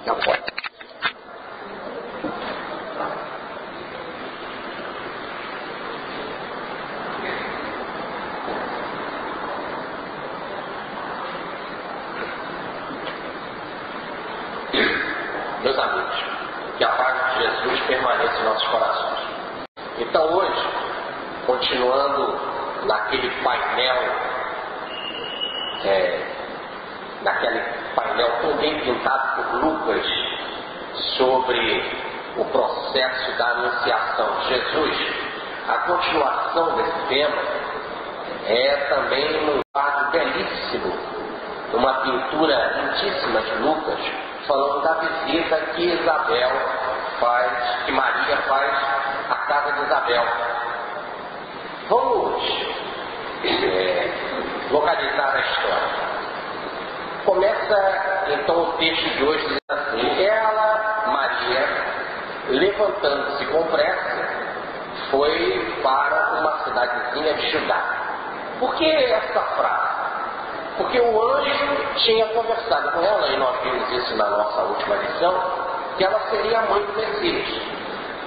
Já pode. Meus amigos, que a paz de Jesus permaneça em nossos corações. Então hoje, continuando naquele painel, tão bem pintado por Lucas, sobre o processo da anunciação de Jesus, a continuação desse tema é também num quadro belíssimo, uma pintura lindíssima de Lucas, falando da visita que Maria faz à casa de Isabel. Vamos localizar a história. Começa então o texto de hoje dizendo assim: ela, Maria, levantando-se com pressa, foi para uma cidadezinha de Judá. Por que essa frase? Porque o anjo tinha conversado com ela, e nós vimos isso na nossa última lição, que ela seria a mãe do Messias.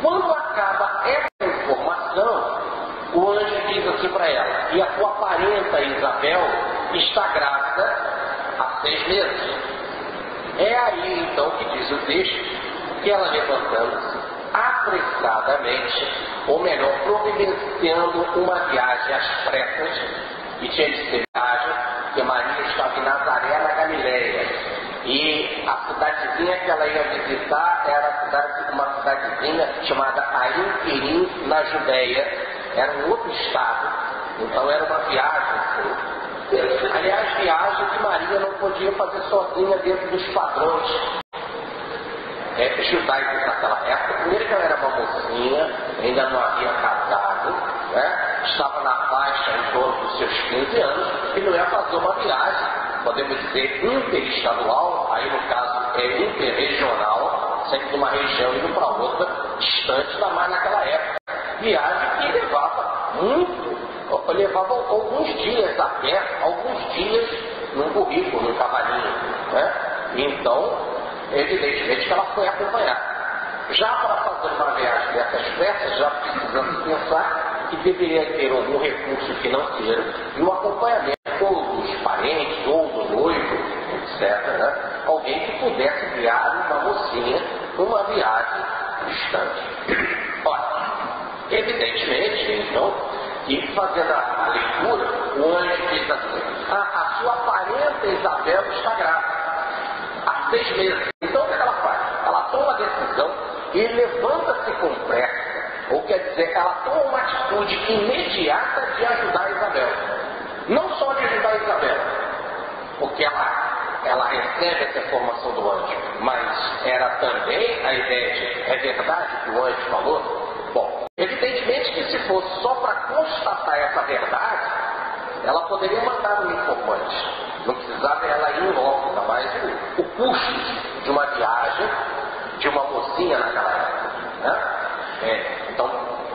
Quando acaba essa informação, o anjo diz assim para ela: e a tua parenta Isabel está grávida há 6 meses. É aí então que diz o texto que ela, levantando-se apressadamente, ou melhor, providenciando uma viagem às pressas, e tinha de ser viagem, porque Maria estava em Nazaré, na Galileia, e a cidadezinha que ela ia visitar era uma cidadezinha chamada Arim, na Judéia. Era um outro estado, então era uma viagem assim. Aliás, viagem que Maria não podia fazer sozinha dentro dos padrões judaicos naquela época. Primeiro que ela era uma mocinha, ainda não havia casado, né? Estava na faixa em torno dos seus 15 anos, e não ia fazer uma viagem, podemos dizer, interestadual, aí no caso é interregional, sempre de uma região indo para outra, distante, ainda mais naquela época. Viagem que levava alguns dias a pé, alguns dias num currículo, num cavalinho, né? Então, evidentemente que ela foi acompanhada. Já para fazer uma viagem dessas peças, já precisamos pensar que deveria ter algum recurso financeiro e um acompanhamento ou dos parentes, ou do noivo, etc., né? Alguém que pudesse guiar uma mocinha numa viagem distante. Olha, evidentemente, então, e fazendo a leitura, o anjo diz assim: a sua parenta Isabel está grávida há 6 meses. Então o que ela faz? Ela toma a decisão e levanta-se com pressa, ou quer dizer, ela toma uma atitude imediata de ajudar Isabel. Não só de ajudar Isabel, porque ela recebe essa informação do anjo, mas era também a ideia de: é verdade que o anjo falou? Bom, evidentemente que se fosse só para constatar essa verdade, ela poderia mandar um informante. Não precisava ela ir em loco, ainda mais o custo de uma viagem de uma mocinha naquela época, né? Então,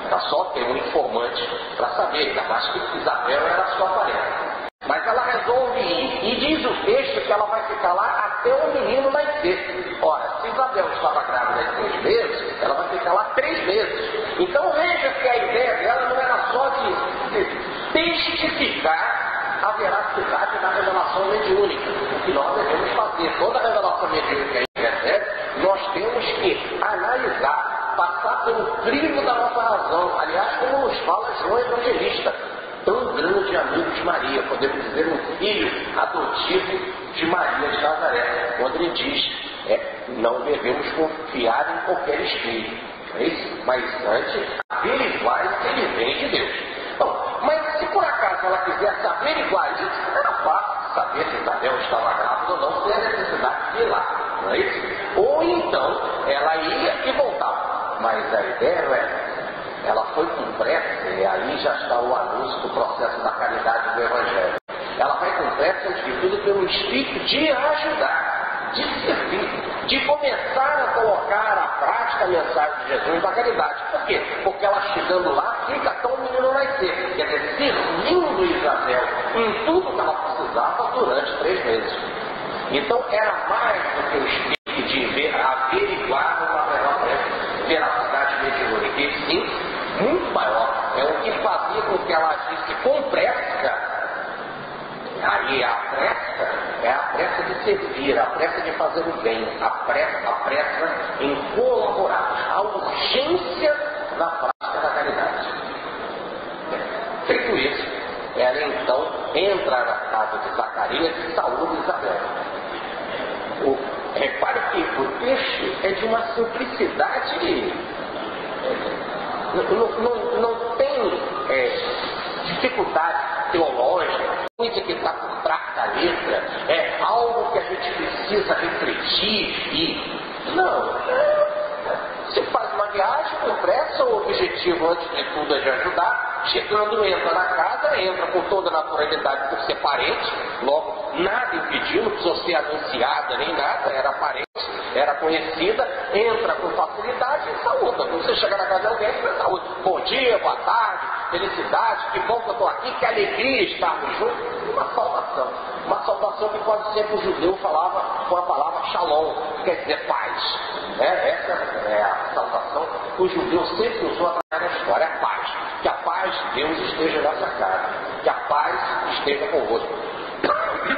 era só ter um informante para saber, ainda mais que Isabel era sua parenta. Mas ela resolve ir, e diz o texto que ela vai ficar lá até o menino nascer. Ora, se Isabel estava grávida de 6 meses, ela vai ficar lá 3 meses. Então veja que a ideia dela não era só de testificar a veracidade da revelação mediúnica. O que nós devemos fazer, toda a revelação mediúnica que a gente recebe, nós temos que analisar, passar pelo crivo da nossa razão. Aliás, como nos fala João Evangelista, tão grande amigo de Maria, podemos dizer um filho adotivo de Maria de Nazaré, quando ele diz: não devemos confiar em qualquer espírito, é isso? Mas antes averiguar se ele vem de Deus. Bom, mas se por acaso ela quisesse averiguar isso, era fácil saber se Isabel estava grávida ou não, sem a necessidade de ir lá, não é isso? Ou então ela ia e voltava, mas a ideia não é. Ela foi com pressa, e aí já está o anúncio do processo da caridade do Evangelho. Ela vai com pressa, antes de tudo, pelo espírito de ajudar, de servir, de começar a colocar à prática a mensagem de Jesus da caridade. Por quê? Porque ela chegando lá, fica até o menino nascer. Quer dizer, servindo Isabel em tudo que ela precisava durante 3 meses. Então era mais do que o espírito de ver de servir, a pressa de fazer o bem, a pressa em colaborar, a urgência na prática da caridade. Feito isso, ela então entra na casa de Zacarias e saúda Isabel. Repare que o texto é de uma simplicidade, não tem dificuldade teológica, coisa que está por trás da letra, é algo que a gente precisa refletir e... Não, você faz uma viagem com pressa, o objetivo antes de tudo é de ajudar, chegando, entra na casa, entra com toda a naturalidade por ser parente, logo nada impediu, não precisou ser anunciada nem nada, era parente, era conhecida, entra com facilidade e saúda. Quando você chega na casa de alguém, você saúde. Bom dia, boa tarde, felicidade, que bom que eu estou aqui, que alegria estarmos juntos. Uma saudação que quase sempre o judeu falava com a palavra shalom, que quer dizer paz. Essa é a saudação que o judeu sempre usou através da história, a paz. Que a paz de Deus esteja nessa casa, que a paz esteja convosco.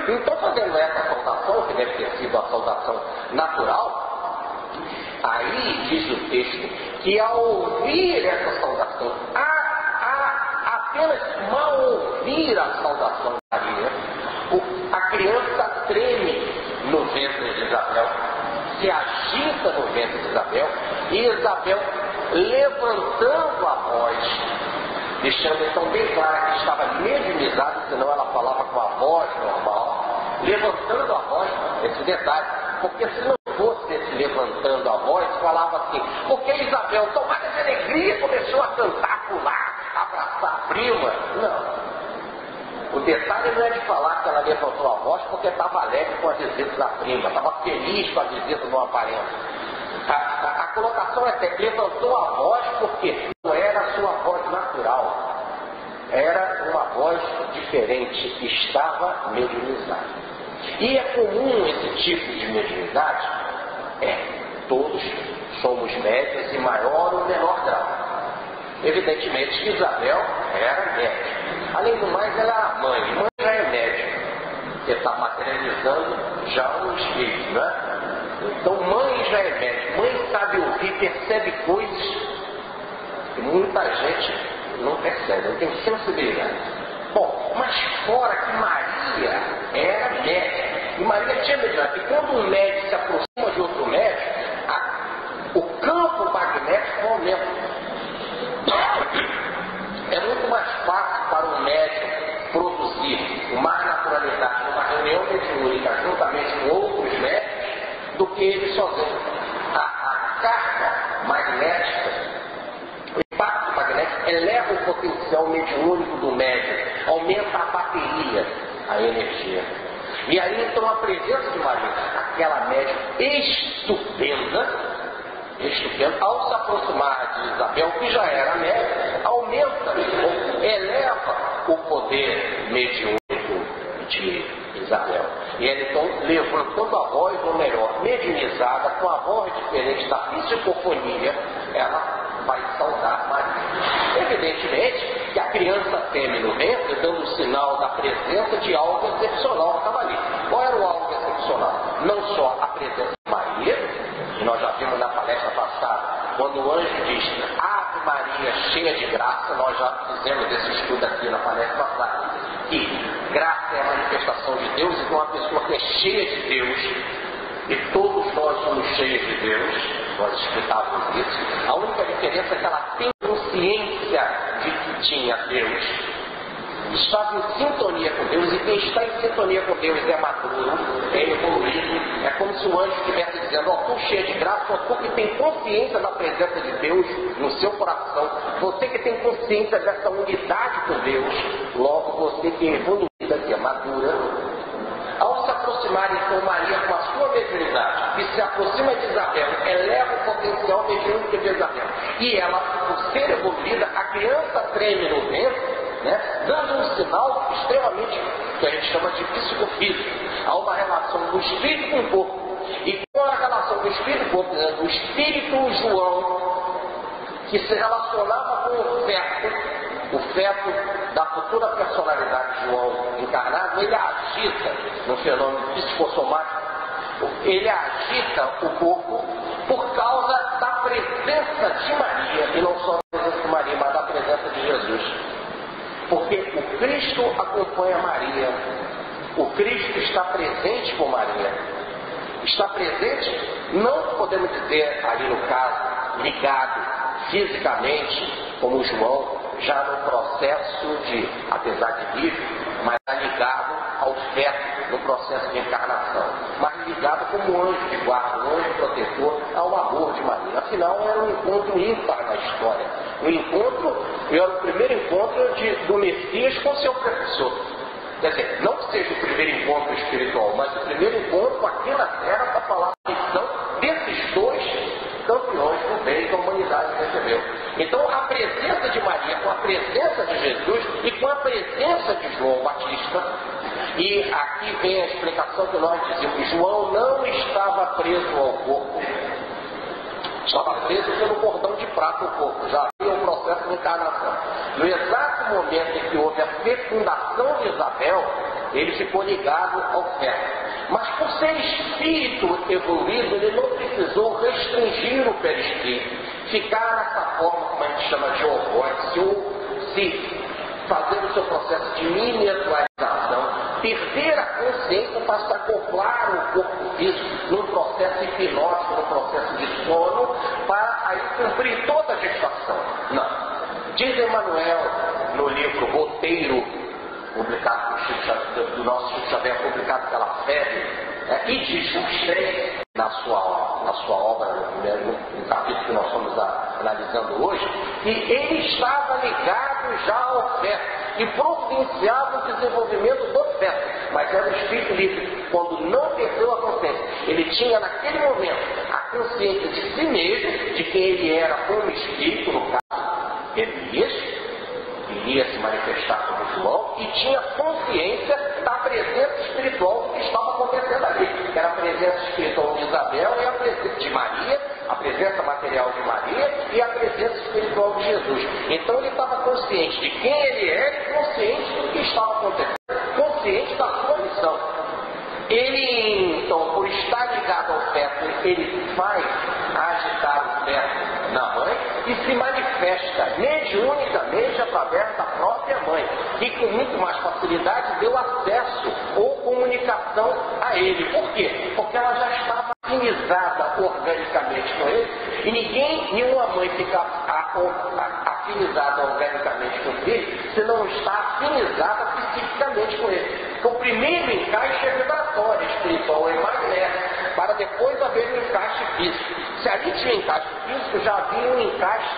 Então, fazendo essa saudação, que deve ter sido a saudação natural, aí diz o texto que ao ouvir essa saudação, apenas mal ouvir a saudação de Maria, a criança treme no ventre de Isabel, se agita no ventre de Isabel, e Isabel, levantando a voz, deixando então bem claro que estava mediunizada, senão ela falava com a voz normal, levantando a voz, esse detalhe, porque se não fosse esse levantando a voz, falava assim, porque Isabel, tomada de alegria, começou a cantar, pular, abraçar a prima. Não. O detalhe não é de falar que ela levantou a voz porque estava alegre com a visita da prima, estava feliz com a visita do aparente. A colocação é até levantou a voz porque não era a sua voz natural, era uma voz diferente, estava mediunizada. E é comum esse tipo de mediunidade? Todos somos médios em maior ou menor grau. Evidentemente que Isabel era médica. Além do mais, ela era mãe. Mãe já é médica, porque está materializando já um espírito, né? Então, mãe já é médica. Mãe sabe ouvir, percebe coisas que muita gente não percebe, não tem sensibilidade. Bom, mas fora que Maria era médica. E Maria tinha mediunidade. E quando um médico se aproxima de outro médico, o campo magnético aumenta. É muito mais fácil para um médico produzir com mais naturalidade numa reunião mediúnica juntamente com outros médicos do que ele sozinho. A carga magnética, o impacto magnético eleva o potencial mediúnico do médico, aumenta a bateria, a energia. E aí então a presença de Maria, aquela médica estupenda, ao se aproximar de Isabel, que já era médica, aumenta, eleva o poder mediúnico de Isabel. E ela então, levantando a voz, ou melhor, mediunizada, com a voz diferente da psicofonia, ela vai saudar Maria. Evidentemente que a criança teme no ventre, dando sinal da presença de algo excepcional que estava ali. Qual era o algo excepcional? Não só a presença de Maria, que nós já vimos na palestra passada, quando o anjo diz Ave Maria, cheia de graça, nós já fizemos esse estudo aqui na palestra passada, que graça é a manifestação de Deus, então uma pessoa que é cheia de Deus, e todos nós somos cheios de Deus, nós explicávamos isso, a única diferença é que ela tem consciência de que tinha Deus, estava em sintonia com Deus, e quem está em sintonia com Deus é maduro, é evoluído, é como se o anjo estivesse dizendo, tu cheia de graça, tu que tem consciência da presença de Deus no seu coração, você que tem consciência dessa unidade com Deus, logo você que é evoluída, que é madura, ao se aproximar então Maria com a sua mediunidade, que se aproxima de Isabel, eleva o potencial mediúnico de Isabel, e ela, por ser evoluída, a criança treme no ventre, dando um sinal extremamente, que a gente chama de psicofísico. Há uma relação do espírito com o corpo. E com a relação do espírito com o corpo, o espírito João, que se relacionava com o feto, O feto da futura personalidade de João encarnado, ele agita, no fenômeno psicossomático, ele agita o corpo por causa da presença de Maria, e não só da presença de Maria, mas da presença de Jesus. Porque o Cristo acompanha Maria, o Cristo está presente com Maria. Está presente, não podemos dizer ali no caso, ligado fisicamente, como João, já no processo de, apesar de vivo, mas está ligado ao feto no processo de encarnação, mas ligado como anjo de guarda, um anjo protetor ao amor de Maria. Afinal, era um encontro ímpar na história. Era o primeiro encontro do Messias com seu professor. Quer dizer, não que seja o primeiro encontro espiritual, mas o primeiro encontro aqui na Terra para falar a missão desses dois campeões do bem que a humanidade recebeu. Então, a presença de Maria com a presença de Jesus e com a presença de João Batista, e aqui vem a explicação que nós dizemos: João não estava preso ao corpo, estava preso pelo cordão de prata ao corpo, já havia um processo de encarnação. No exato momento em que houve a fecundação de Isabel, ele ficou ligado ao feto. Mas por ser espírito evoluído, ele não precisou restringir o perispírito, ficar nessa forma, como a gente chama de ovóide, ou se fazer o seu processo de miniaturização, perder a consciência para se acoplar no corpo físico, num processo hipnótico, num processo de sono, para aí cumprir toda a gestação. Não. Diz Emmanuel, no livro Roteiro, publicado do nosso Chico Xavier, publicado pela FEB, e diz os três na sua obra, no capítulo que nós estamos analisando hoje, que ele estava ligado já ao feto e providenciava o desenvolvimento do feto, mas era o espírito livre. Quando não perdeu a consciência, ele tinha naquele momento a consciência de si mesmo, de quem ele era como espírito, no caso Elias, iria se manifestar como João, e tinha consciência da presença espiritual que estava acontecendo ali. Era a presença espiritual de Isabel e a presença de Maria, a presença material de Maria e a presença espiritual de Jesus. Então ele estava consciente de quem ele era e consciente do que estava acontecendo, consciente da sua missão. Ele, então, por estar ligado ao feto, ele faz agitar o feto na mãe e se manifesta mediunicamente através da própria mãe, que com muito mais facilidade deu acesso ou comunicação a ele. Por quê? Porque ela já estava afinizada organicamente com ele, e nenhuma mãe fica afinizada organicamente com o filho se não está afinizada psiquicamente com ele. Então, o primeiro encaixe é vibratório, espiritual é magnético, para depois haver um encaixe físico. Se ali tinha encaixe físico, já havia um encaixe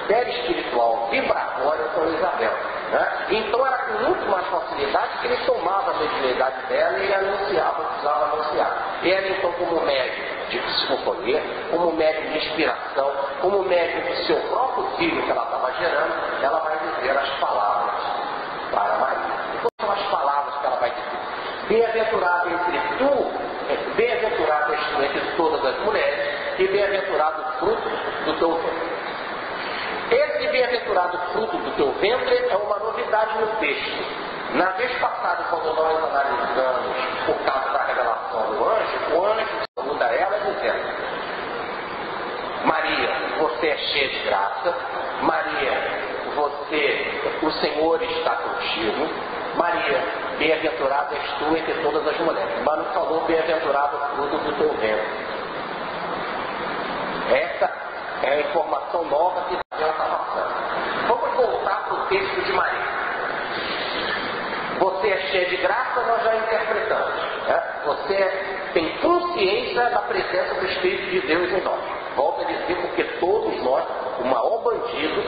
perispiritual, vibratório com Isabel. Né? Então era com muito mais facilidade que ele tomava a mediunidade dela e anunciava o que precisava anunciar. E ela então, como médium de psicofonia, como médium de inspiração, como médium do seu próprio filho que ela estava gerando, ela vai dizer as palavras para Maria. E quais são as palavras que ela vai dizer? Bem-aventurado és tu entre todas as mulheres, e bem-aventurado o fruto do teu ventre. Esse bem-aventurado fruto do teu ventre é uma novidade no texto. Na vez passada, quando nós analisamos o caso da revelação do anjo, o anjo saúda ela dizendo: Maria, você é cheia de graça. Maria, o Senhor está contigo. Maria, bem-aventurada és tu entre todas as mulheres. Mas não falou bem-aventurado o fruto do teu ventre. Essa é a informação nova que Isabel está passando. Vamos voltar para o texto de Maria. Você é cheia de graça, nós já interpretamos. Né? Você tem consciência da presença do Espírito de Deus em nós. Volto a dizer, porque todos nós, o maior bandido,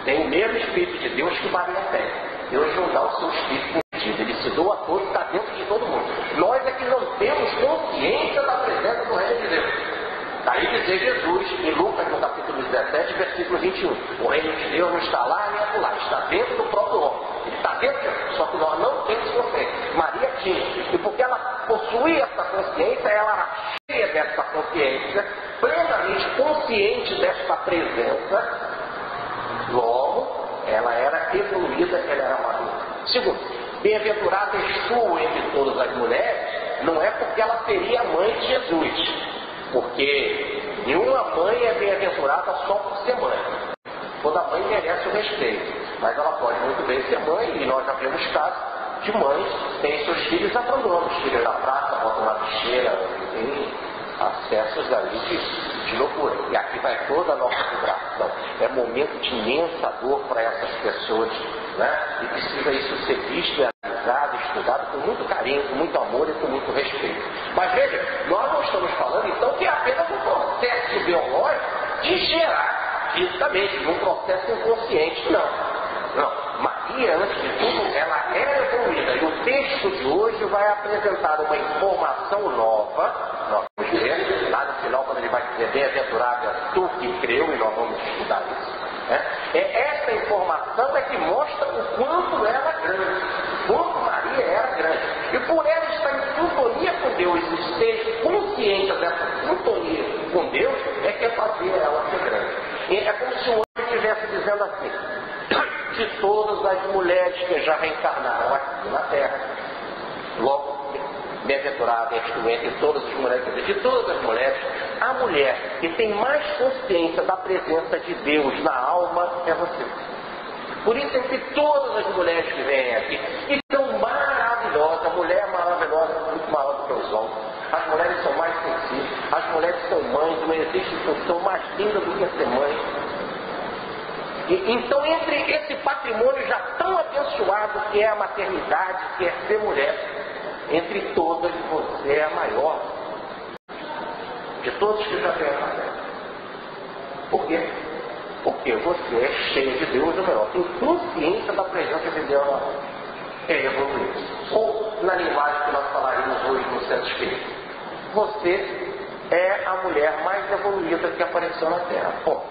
tem o mesmo Espírito de Deus que Maria tem. Deus não dá o seu Espírito contido, ele se doa a todos, está dentro de todo mundo. Nós é que não temos consciência da presença do Reino de Deus. Daí dizer Jesus, em Lucas, no capítulo 17, versículo 21. O reino de Deus não está lá nem acolá, está dentro do próprio homem. Ele está dentro de nós, só que nós não temos consciência. Maria tinha. E porque ela possuía essa consciência, ela era cheia dessa consciência, plenamente consciente desta presença. Logo, ela era evoluída, ela era madura. Segundo, bem-aventurada és tu entre todas as mulheres, não é porque ela seria a mãe de Jesus, porque nenhuma mãe é bem-aventurada só por ser mãe. Toda mãe merece o respeito, mas ela pode muito bem ser mãe, e nós já vemos casos de mães que têm seus filhos abandonam os filhos da praça, botam na bicheira, tem acessos ali de loucura. E aqui vai toda a nossa vibração. É momento de imensa dor para essas pessoas, né? E precisa isso ser visto, analisado, estudado com muito carinho, com muito amor e com muito respeito. Mas veja, nós não estamos falando então que é apenas um processo biológico de gerar fisicamente, um processo inconsciente. Não. Maria, antes de tudo, ela era evoluída. E o texto de hoje vai apresentar uma informação nova. Nós vamos ver lá no final, quando ele vai dizer bem-aventurado tu que creu, e nós vamos estudar isso. Essa informação é que mostra o quanto ela é grande, o quanto Maria era grande. E por ela estar em sintonia com Deus, e ser consciente dessa sintonia com Deus, é que é fazer ela ser grande. E é como se o anjo estivesse dizendo assim: de todas as mulheres que já reencarnaram aqui na Terra, logo, bem-aventurada és tu entre todas as mulheres, quer dizer, de todas as mulheres, a mulher que tem mais consciência da presença de Deus na alma é você. Por isso, entre todas as mulheres que vêm aqui, e são maravilhosas, a mulher é maravilhosa, muito maior do que os homens, as mulheres são mais sensíveis, as mulheres são mães, não existe função mais linda do que ser mãe. Então, entre esse patrimônio já tão abençoado que é a maternidade, que é ser mulher, entre todas você é a maior de todos que já vieram na Terra. Por quê? Porque você é cheia de Deus, ou melhor, tem consciência da presença de Deus na Terra. É evoluído. Ou, na linguagem que nós falaremos hoje no Centro Espírita, você é a mulher mais evoluída que apareceu na Terra. Bom,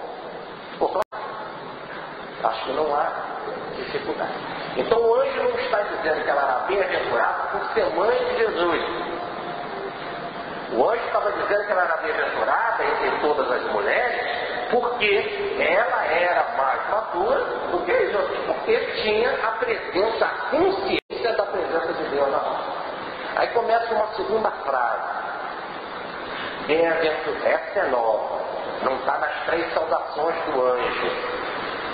acho que não há dificuldade. Então o anjo não está dizendo que ela era bem-aventurada por ser mãe de Jesus. O anjo estava dizendo que ela era bem-aventurada entre todas as mulheres porque ela era mais madura do que os outros, porque tinha a presença, a consciência da presença de Deus na alma. Aí começa uma segunda frase. Bem-aventurada, essa é nova, não está nas 3 saudações do anjo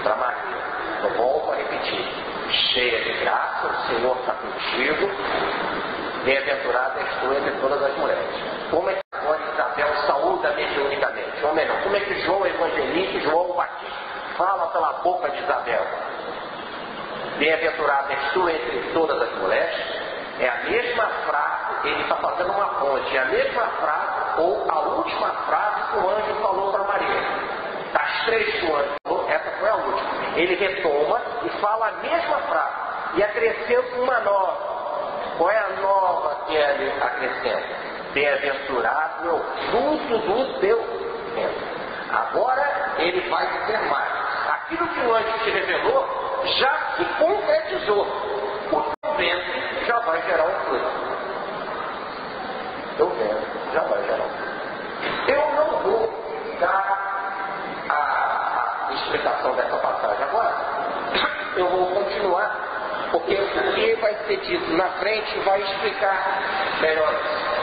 para Maria. Eu volto a repetir: cheia de graça, o Senhor está contigo, bem-aventurada és tu entre todas as mulheres. Como é que agora Isabel saúda mediunicamente? Ou melhor, como é que João Evangelista, João Batista, fala pela boca de Isabel? Bem-aventurada és tu entre todas as mulheres. É a mesma frase, ele está fazendo uma ponte, é a mesma frase, ou a última frase que o anjo falou para Maria. Das 3 que o anjo falou, essa foi a última. Ele retoma e fala a mesma frase e acrescenta uma nova. Qual é a nova que ele acrescenta? Bem-aventurado é o fruto do teu ventre. Agora ele vai dizer mais. Aquilo que o anjo te revelou já se concretizou. O teu ventre já vai gerar um fruto. O teu ventre já vai gerar um fruto. Eu não vou dar a explicação dessa passagem agora. Eu vou continuar, porque o que vai ser dito na frente vai explicar melhor isso.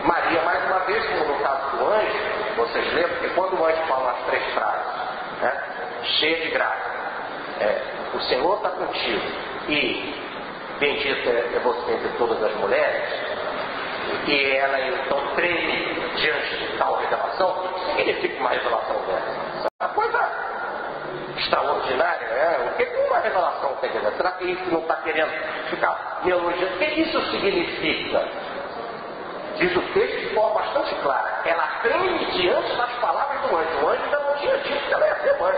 Maria, mais uma vez, como no caso do anjo, vocês lembram que quando o anjo fala as 3 frases, né? Cheia de graça, o Senhor está contigo e bendita é você entre todas as mulheres, e ela então treme diante de tal revelação. O que significa uma revelação dessa? É uma coisa extraordinária, né? O que uma revelação quer dizer? Será que isso não está querendo ficar me elogiando? O que isso significa? Diz o texto de forma bastante clara. Ela treme diante das palavras do anjo. O anjo ainda não tinha dito que ela ia ser mãe.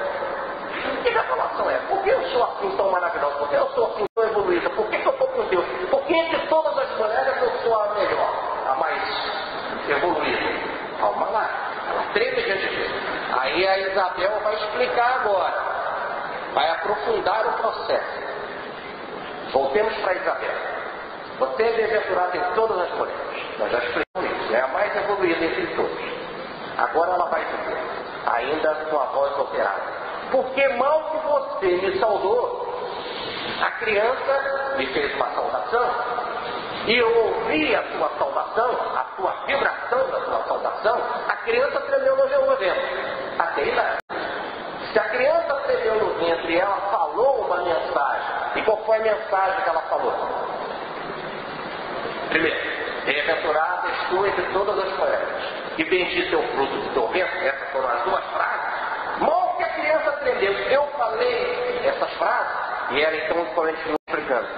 Que revelação é? Por que eu sou assim tão maravilhosa? Por que eu sou assim tão evoluída? Por que eu estou com Deus? Por que entre todas as mulheres eu sou a melhor, a mais evoluída? Calma lá. Ela treme diante disso. Aí a Isabel vai explicar agora. Vai aprofundar o processo. Voltemos para Isabel. Você é bem-aventurada em todas as mulheres. Nós já explicamos isso. É a mais evoluída entre todos. Agora ela vai dizer, ainda com a voz alterada: porque mal que você me saudou, a criança me fez uma saudação, e eu ouvi a tua saudação, a tua vibração da tua saudação, a criança tremeu no meu ventre. Até aí nada. Se a criança tremeu no ventre e ela falou uma mensagem, e qual foi a mensagem que ela falou? Primeiro, bem-aventurada és tu entre todas as mulheres, e bendito é o fruto do teu ventre. Essas foram as duas frases. Mal que a criança tremeu, eu falei essas frases, e ela então continua explicando.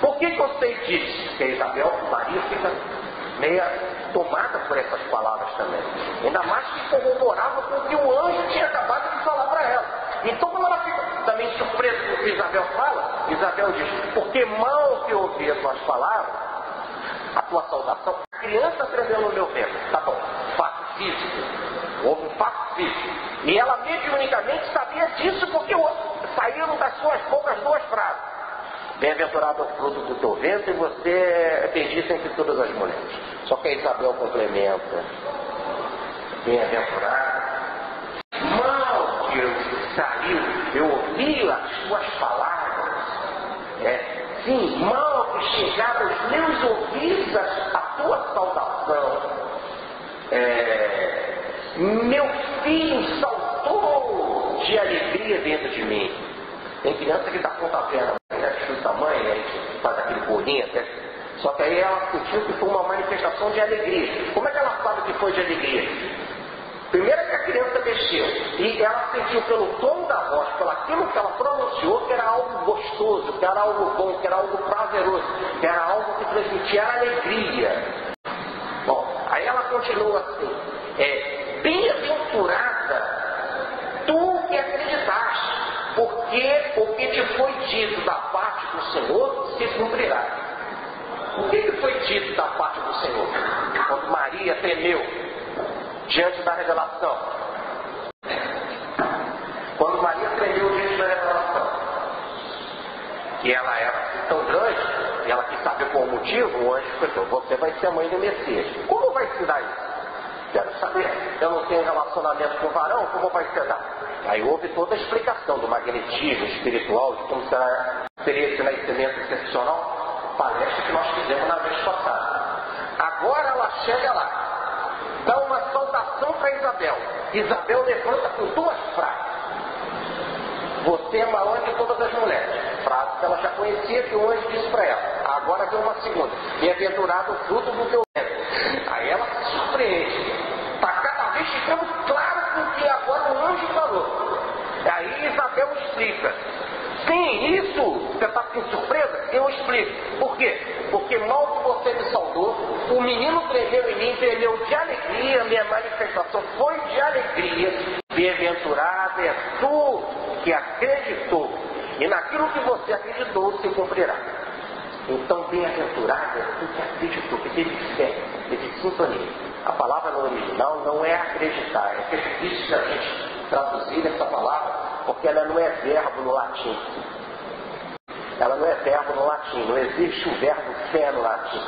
Por que eu sei disso? Que a Isabel, Maria, fica meia tomada por essas palavras também. Ainda mais que corroborava com o que o anjo tinha acabado de falar para ela. Então, quando ela fica também surpresa com o que Isabel fala, Isabel diz, porque mal que eu ouvi as tuas palavras, a tua saudação, a criança tremeu no meu ventre. Tá bom, fato físico. Houve um fato físico. E ela mediunicamente sabia disso porque saíram das suas bocas duas frases. Bem-aventurado é o fruto do teu ventre e você é bendita entre todas as mulheres. Só que a Isabel complementa. Bem-aventurado. Mal que eu saiu, eu ouvi as tuas palavras. Sim, mal que chegaram aos meus ouvidos a tua saudação. Meu filho saltou de alegria dentro de mim. Tem criança que dá ponta perna, chuta a mãe, né? Faz aquele bolinho até. Só que aí ela sentiu que foi uma manifestação de alegria. Como é que ela sabe que foi de alegria? Primeiro que a criança mexeu, e ela sentiu pelo tom da voz, pelo aquilo que ela pronunciou, que era algo gostoso, que era algo bom, que era algo prazeroso, que era algo que transmitia alegria. Bom, aí ela continua assim, bem-aventurada tu que acreditaste, porque o que te foi dito da parte do Senhor se cumprirá. O que foi dito da parte do Senhor? Quando Maria tremeu diante da revelação. Quando Maria tremeu diante da revelação, que ela era tão grande, e ela quis saber qual o motivo, o anjo falou, você vai ser a mãe do Messias. Como vai se dar isso? Quero saber. Eu não tenho relacionamento com o varão, como vai se dar? Aí houve toda a explicação do magnetismo espiritual, de como seria esse nascimento excepcional, palestra que nós fizemos na vez passada. Agora ela chega lá, dá uma saudação para Isabel. Isabel levanta com duas frases. Você é maior de todas as mulheres. Frase que ela já conhecia, que o anjo disse para ela. Agora vem uma segunda. Bem-aventurado o fruto do teu ventre. Aí ela se surpreende. Está cada vez ficando claro com o que agora o anjo falou. Aí Isabel explica. Sim, isso, você está com surpresa? Eu explico. Por quê? Porque mal que você me saudou, o menino tremeu em mim, tremeu de alegria, minha manifestação foi de alegria. Bem-aventurada é tu que acreditou, e naquilo que você acreditou se cumprirá. Então, bem-aventurada é tu que acreditou, que teve fé, teve sintonia. A palavra no original não é acreditar, é que é difícil a gente traduzir essa palavra, porque ela não é verbo no latim. Ela não é verbo no latim, não existe o verbo fé no latim.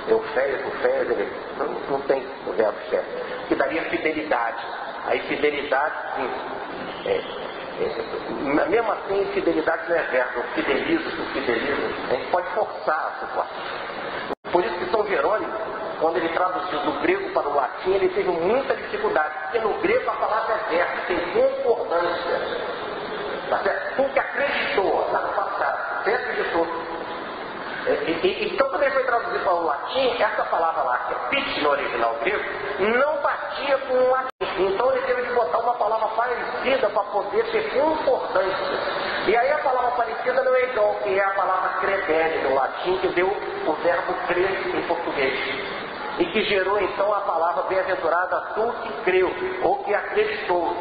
Não tem o verbo fé. Que daria fidelidade. Aí fidelidade, sim. Mesmo assim, fidelidade não é verbo. Eu fidelizo. A gente pode forçar a situação. Por isso que São Jerônimo, quando ele traduziu do grego para o latim, ele teve muita dificuldade, porque no grego a palavra é verbo, tem concordância. Tá certo? Tu que acreditou, lá no passado, você acreditou. Então, quando ele foi traduzir para o latim, essa palavra lá, que é pit no original grego, não batia com o latim. Então ele teve que botar uma palavra parecida para poder ter concordância. E aí a palavra parecida não é igual, que é a palavra credere no latim, que deu o verbo crer em português. E que gerou então a palavra bem-aventurada tu que creu, ou que acreditou.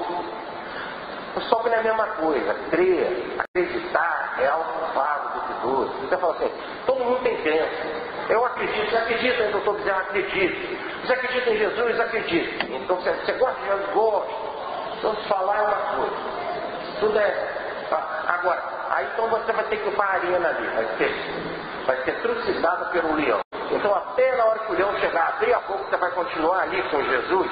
Só que não é a mesma coisa. Crer, acreditar é algo vago, duvidoso. Você fala assim, todo mundo tem crença. Eu acredito, você acredita em doutor Bezerra? Acredito. Você acredita em Jesus? Acredito. Então você gosta de Jesus? Gosto. Então se falar é uma coisa. Tudo é... Agora, aí então você vai ter que ir para a arena ali. Vai ser trucidado pelo leão. Então até na hora que o leão chegar, abrir a boca, você vai continuar ali com Jesus.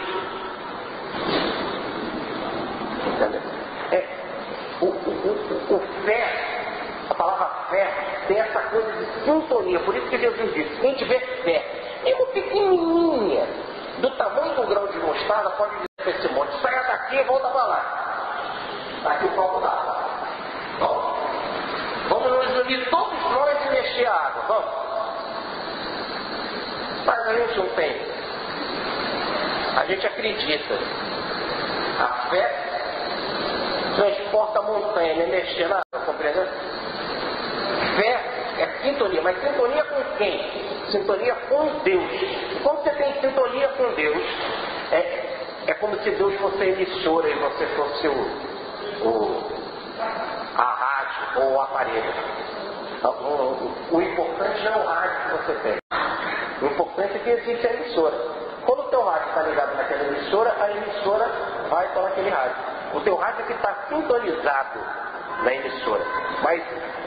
Entendeu? O fé, a palavra fé, tem essa coisa de sintonia. Por isso que Jesus disse, quem tiver fé, mesmo pequenininha, do tamanho do grão de mostarda, pode dizer para esse monte, saia daqui e volta para lá. Está aqui o copo d'água. Vamos nos unir todos nós e mexer a água. Vamos. Mas a gente não tem. A gente acredita. A fé transporta a montanha, não é mexer na água, compreendeu? Fé é sintonia, mas sintonia com quem? Sintonia com Deus. E quando você tem sintonia com Deus, é como se Deus fosse a emissora e você fosse a rádio ou o aparelho. O importante não é o rádio que você tem. O importante é que existe a emissora. Quando o teu rádio está ligado naquela emissora, a emissora vai para aquele rádio. O teu rádio é que está sintonizado na emissora. Mas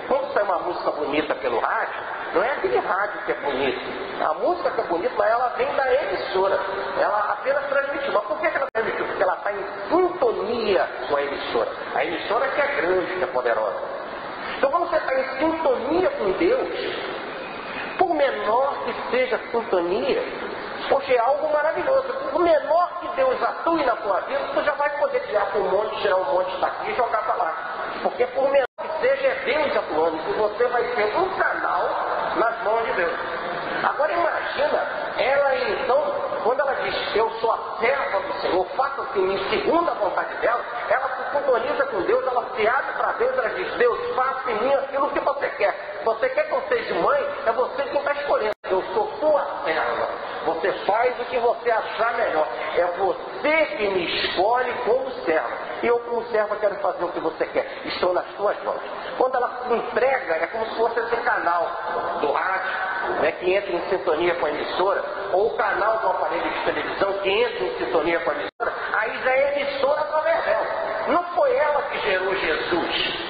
quando sai uma música bonita pelo rádio, não é aquele rádio que é bonito. A música que é bonita, mas ela vem da emissora. Ela apenas transmitiu. Mas por que ela transmitiu? Porque ela está em sintonia com a emissora. A emissora que é grande, que é poderosa. Então quando você está em sintonia com Deus, por menor que seja a sintonia, poxa, é algo maravilhoso. Por menor que Deus atue na tua vida, tu já vai poder tirar um monte daqui e jogar para lá. Porque por menor que seja, é Deus atuando. E você vai ter um canal nas mãos de Deus. Agora imagina, ela então, quando ela diz, eu sou a serva do Senhor, faça-se em mim segundo a vontade dela, ela se sintoniza com Deus, ela se abre para Deus, ela diz, Deus, faça em mim aquilo que você quer. Você quer que eu seja mãe? É você quem está escolhendo. Eu sou sua serva. Você faz o que você achar melhor. É você que me escolhe como serva. E eu como serva quero fazer o que você quer. Estou nas tuas mãos. Quando ela se entrega, é como se fosse esse canal do rádio, né, que entra em sintonia com a emissora, ou o canal do aparelho de televisão que entra em sintonia com a emissora, aí já é emissora através dela. Não foi ela que gerou Jesus.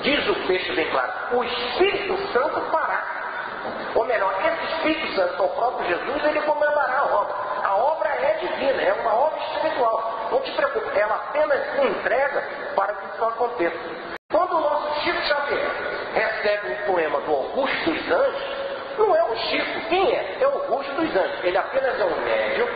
Diz o texto bem claro, o Espírito Santo fará. Ou melhor, esse Espírito Santo, o próprio Jesus, ele comemorar a obra. A obra é divina, é uma obra espiritual. Não te preocupe, ela apenas se entrega para que isso aconteça. Quando o nosso Chico Xavier recebe um poema do Augusto dos Anjos, não é o Chico. Quem é? É o Augusto dos Anjos. Ele apenas é um médium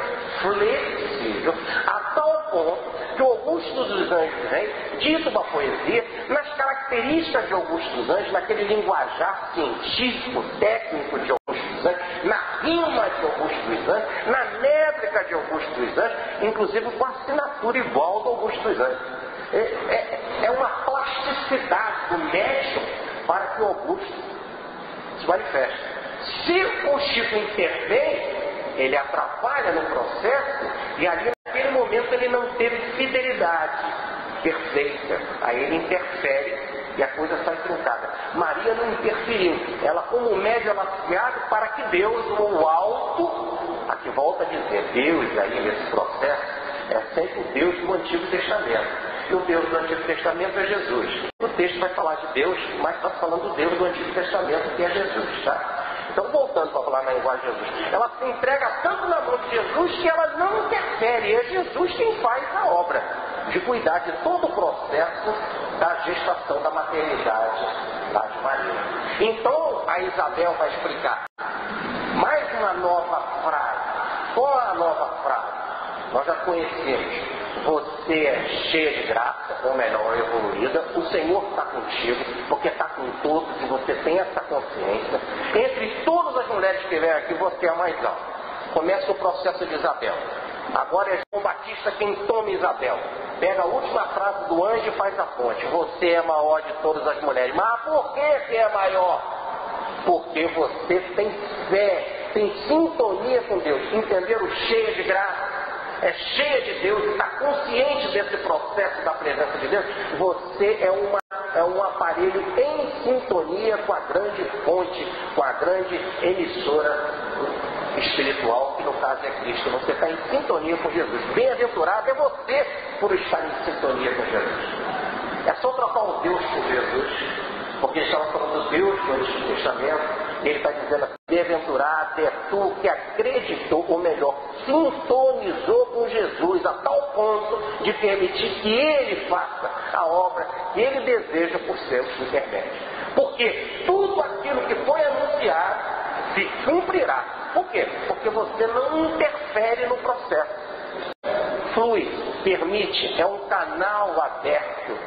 flexível, a tal ponto que o Augusto dos Anjos vem, dito uma poesia, nas características de Augusto dos Anjos, naquele linguajar científico, técnico de Augusto dos Anjos, na rima de Augusto dos Anjos, na métrica de Augusto dos Anjos, inclusive com a assinatura igual do Augusto dos Anjos. É uma plasticidade do médium para que o Augusto se manifeste. Se o Chico intervém, ele atrapalha no processo e ali naquele momento ele não teve fidelidade perfeita. Aí ele interfere e a coisa sai truncada. Maria não interferiu. Ela, como médium, ela se abre para que Deus, o alto, aqui volta a dizer, Deus aí nesse processo, é sempre o Deus do Antigo Testamento. E o Deus do Antigo Testamento é Jesus. O texto vai falar de Deus, mas está falando do Deus do Antigo Testamento, que é Jesus, tá? Então, voltando para falar na linguagem de Jesus, ela se entrega tanto na mão de Jesus que ela não interfere. É Jesus quem faz a obra de cuidar de todo o processo da gestação da maternidade lá de Maria. Então, a Isabel vai explicar mais uma nova frase. Qual é a nova frase? Nós já conhecemos. Você é cheia de graça, ou melhor, evoluída. O Senhor está contigo, porque está com todos e você tem essa consciência. Entre todas as mulheres que vêm aqui, você é a mais alta. Começa o processo de Isabel. Agora é João Batista quem toma Isabel. Pega a última frase do anjo e faz a ponte. Você é maior de todas as mulheres. Mas por que é maior? Porque você tem fé, tem sintonia com Deus. Entenderam? Cheia de graça. É cheia de Deus e está consciente desse processo da presença de Deus, você é um aparelho em sintonia com a grande fonte, com a grande emissora espiritual, que no caso é Cristo. Você está em sintonia com Jesus. Bem-aventurado é você por estar em sintonia com Jesus. É só trocar o Deus por Jesus, porque estava falando do Deus do Antigo Testamento, Ele está dizendo assim: bem-aventurado é tu que acreditou, ou melhor, sintonizou com Jesus a tal ponto de permitir que Ele faça a obra que Ele deseja por seu intermédio. Porque tudo aquilo que foi anunciado se cumprirá. Por quê? Porque você não interfere no processo. Flui, permite, é um canal aberto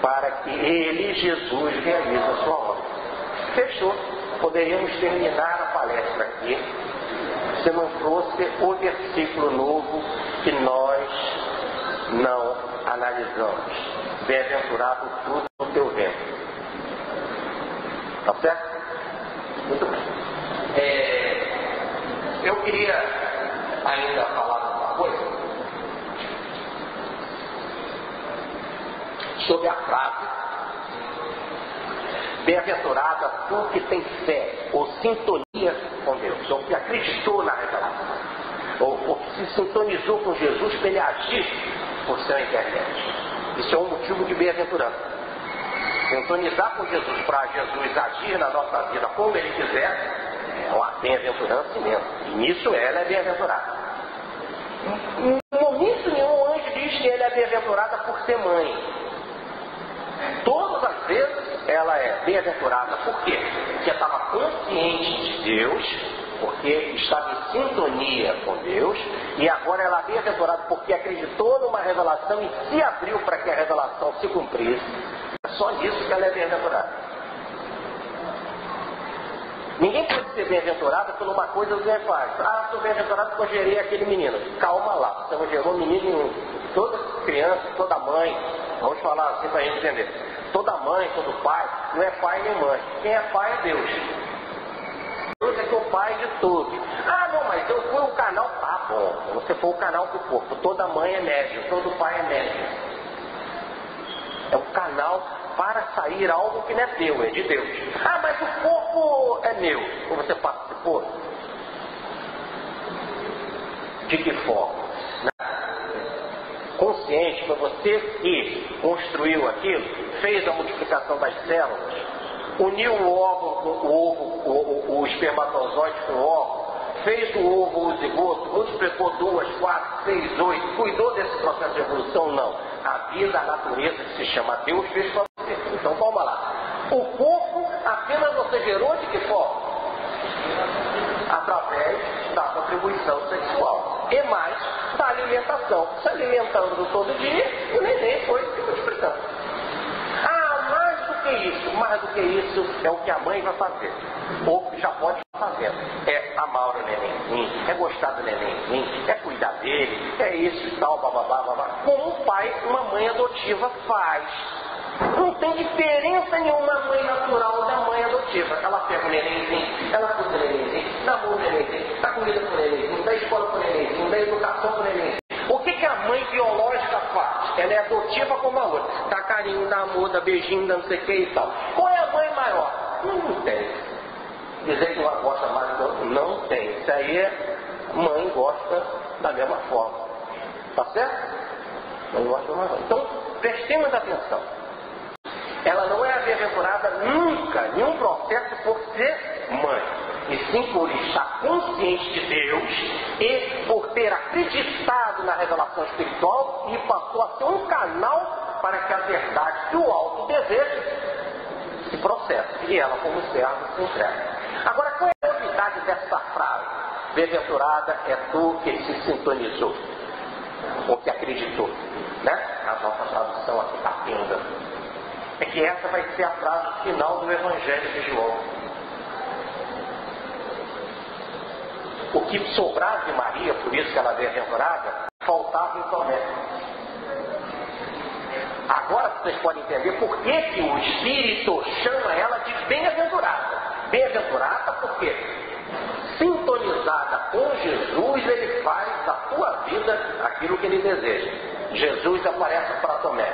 para que Ele, Jesus, realize a sua obra. Fechou. Poderíamos terminar a palestra aqui, se não fosse o versículo novo que nós não analisamos. Bem-aventurado tudo no teu ventre. Tá certo? Muito bem. Eu queria ainda falar uma coisa sobre a frase: bem-aventurado tu que tem fé ou sintonia com Deus, ou que acreditou na revelação, ou que se sintonizou com Jesus para Ele agir por seu intermédio. Isso é um motivo de bem-aventurança. Sintonizar com Jesus para Jesus agir na nossa vida como Ele quiser é uma bem-aventurança imensa. E nisso ela é bem-aventurada. Em momento nenhum o anjo diz que ele é bem-aventurada por ser mãe. Todas as vezes ela é bem-aventurada. Por quê? Porque estava consciente de Deus, porque estava em sintonia com Deus, e agora ela é bem-aventurada porque acreditou numa revelação e se abriu para que a revelação se cumprisse. É só nisso que ela é bem-aventurada. Ninguém pode ser bem-aventurado por uma coisa que você faz. Ah, sou bem-aventurado porque eu gerei aquele menino. Calma lá, você não gerou menino nenhum. Toda criança, toda mãe, vamos falar assim para a gente entender. Toda mãe, todo pai, não é pai nem mãe. Quem é pai é Deus. Deus é que é o pai de tudo. Ah, não, mas eu fui o canal. Tá bom, você foi o canal do corpo. Toda mãe é médium, todo pai é médium. É um canal para sair algo que não é teu, é de Deus. Ah, mas o corpo é meu. Ou você participou? De que forma? Consciente, foi você que construiu aquilo, fez a multiplicação das células, uniu o espermatozoide com o óvulo, fez do ovo o zigoto, multiplicou 2, 4, 6, 8, cuidou desse processo de evolução? Não. A vida, a natureza que se chama Deus fez para você. Então vamos lá. O corpo apenas você gerou de que forma? Através da contribuição sexual. E mais da alimentação. Se alimentando todo dia, o neném foi se multiplicando. Ah, mais do que isso é o que a mãe vai fazer. Ou já pode estar fazendo. É amar o nenenzinho, é gostar do nenenzinho, é cuidar dele, é isso e tal, bababá, babá. Como um pai, uma mãe adotiva faz. Não tem diferença nenhuma a mãe natural da mãe adotiva. Ela pega o nenenzinho, ela cuida do nenenzinho, dá amor pro nenenzinho, dá comida pro nenenzinho, dá escola pro nenenzinho, dá educação pro nenenzinho. O que a mãe biológica faz? Ela é adotiva como a outra. Dá carinho, dá amor, dá beijinho, dá não sei o que e tal. Qual é a mãe maior? Não tem. Dizer que uma gosta mais do outro? Não tem. Isso aí é mãe gosta da mesma forma. Tá certo? Mãe gosta da mesma forma. Então, prestemos atenção. Ela não é bem-aventurada nunca, em um processo por ser mãe, e sim por estar consciente de Deus e por ter acreditado na revelação espiritual e passou a ser um canal para que a verdade que o alto deseja se processe, e ela como serva se entrega. Agora, qual é a novidade dessa frase? Bem-aventurada é tu que se sintonizou, ou que acreditou, né? A nossa tradução aqui está pinga. É que essa vai ser a frase final do Evangelho de João. O que sobrava de Maria, por isso que ela é bem-aventurada, faltava em Tomé. Agora vocês podem entender por que o Espírito chama ela de bem-aventurada. Bem-aventurada porque, sintonizada com Jesus, ele faz da sua vida aquilo que ele deseja. Jesus aparece para Tomé.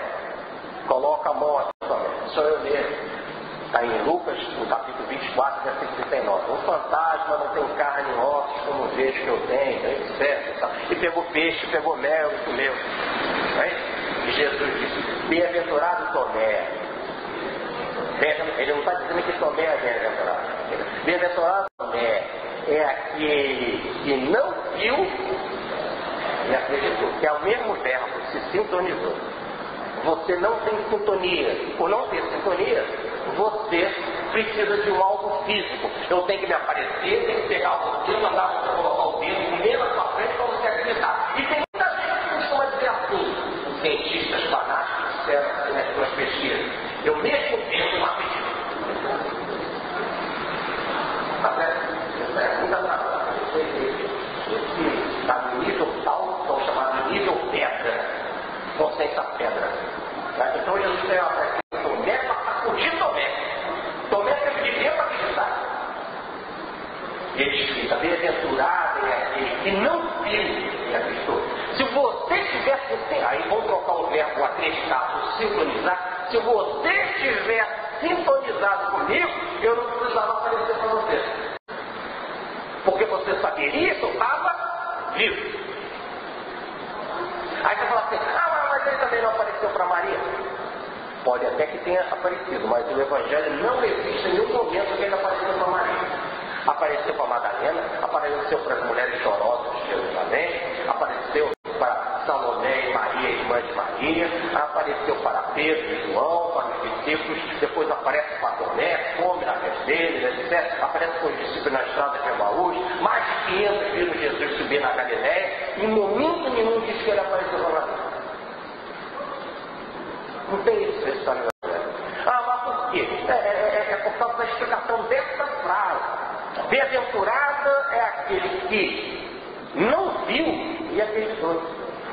Coloca a mão aqui, Tomé. Sou eu mesmo. Está em Lucas, no capítulo 24, versículo 39. O fantasma não tem carne e ossos como vejo que eu tenho, etc. E pegou peixe, pegou mel e comeu. E Jesus disse: bem-aventurado Tomé. Ele não está dizendo que Tomé é bem-aventurado. Bem-aventurado Tomé é aquele que não viu e acreditou, que é o mesmo verbo, se sintonizou. Você não tem sintonia. Por não ter sintonia, você precisa de um algo físico. Eu tenho que me aparecer, tenho que pegar o dedo, mandar você colocar o dedo, comer na sua frente para você acreditar. E tem muita gente que costuma dizer assim, os cientistas fanáticos disseram assim nas suas pesquisas, eu mesmo penso, não acredito. Tá certo? Ainda não. Esse está no nível tal, são chamados de nível pedra, consciência pedra. Tá? Então Jesus tem uma prática de Tomé para sacudir Tomé. Tomé teve que ver para acreditar. Ele explica, bem-aventurado é aquele que não viu e acreditou. Se você tivesse, aí vamos trocar o verbo acreditar por sintonizar, se você tivesse sintonizado comigo, eu não precisava aparecer para você. Porque você saberia que eu estava vivo. Aí você fala assim, mas ele também não apareceu para Maria. Pode até que tenha aparecido, mas o Evangelho não existe em nenhum momento que ele apareceu para Maria. Apareceu para Madalena, apareceu para as mulheres chorosas de Jerusalém, apareceu para Salomé e Maria, irmã de Maria, apareceu para Pedro e João, para os discípulos, depois aparece para Tomé, come na vez deles, etc. Aparece com os discípulos na estrada de Emaús, mais de 500 viram Jesus subir na Galiléia, e em momento nenhum diz que ele apareceu para Maria. Não tem isso na história da Bíblia. Mas por quê? É por causa da explicação dessa frase. Bem-aventurado é aquele que não viu e acreditou.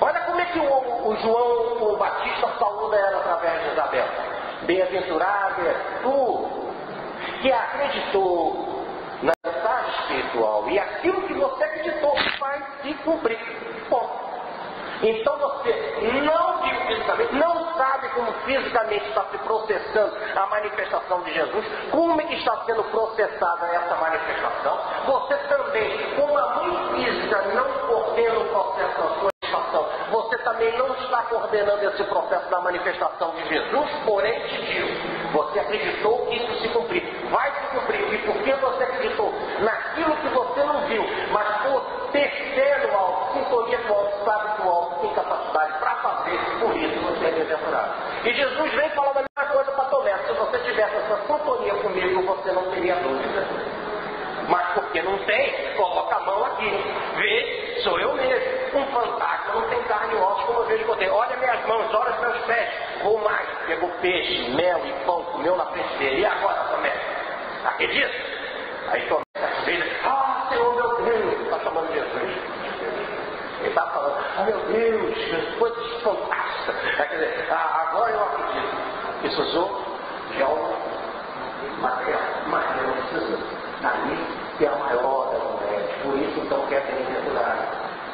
Olha como é que o João o Batista saúda ela através de Isabel. Bem-aventurado é tu que acreditou na mensagem espiritual e aquilo que você acreditou vai se cumprir. Bom, então você não viu fisicamente, não sabe como fisicamente está se processando a manifestação de Jesus, como é que está sendo processada essa manifestação. Você também, como a mãe física não coordena o processo da sua manifestação, você também não está coordenando esse processo da manifestação de Jesus, porém te digo, você acreditou que isso se cumprir, vai se cumprir, e porque você acreditou naquilo que você não viu, mas por terceiro alto, sintonia do alto, sabe do alto, tem capacidade para fazer, por isso você é bem-aventurado. E Jesus vem falando a mesma coisa para Tomé, se você tivesse essa sintonia comigo, você não teria dúvida. Mas porque não tem, coloca a mão aqui, vê, sou eu mesmo, um fantasma, não tem carne e osso como eu vejo você. Olha minhas mãos, olha os meus pés, vou mais, pegou peixe, mel e pão, comeu na frente dele, e agora Tomé? Acredita? Aí Tomé filha, Senhor meu Deus, está chamando Jesus. Ele está falando, meu Deus, que coisas fantásticas. Quer dizer, agora eu acredito. Isso usou de algo material, mas eu não preciso. Ali que é a maior das mulheres, por isso então que é bem-aventurado.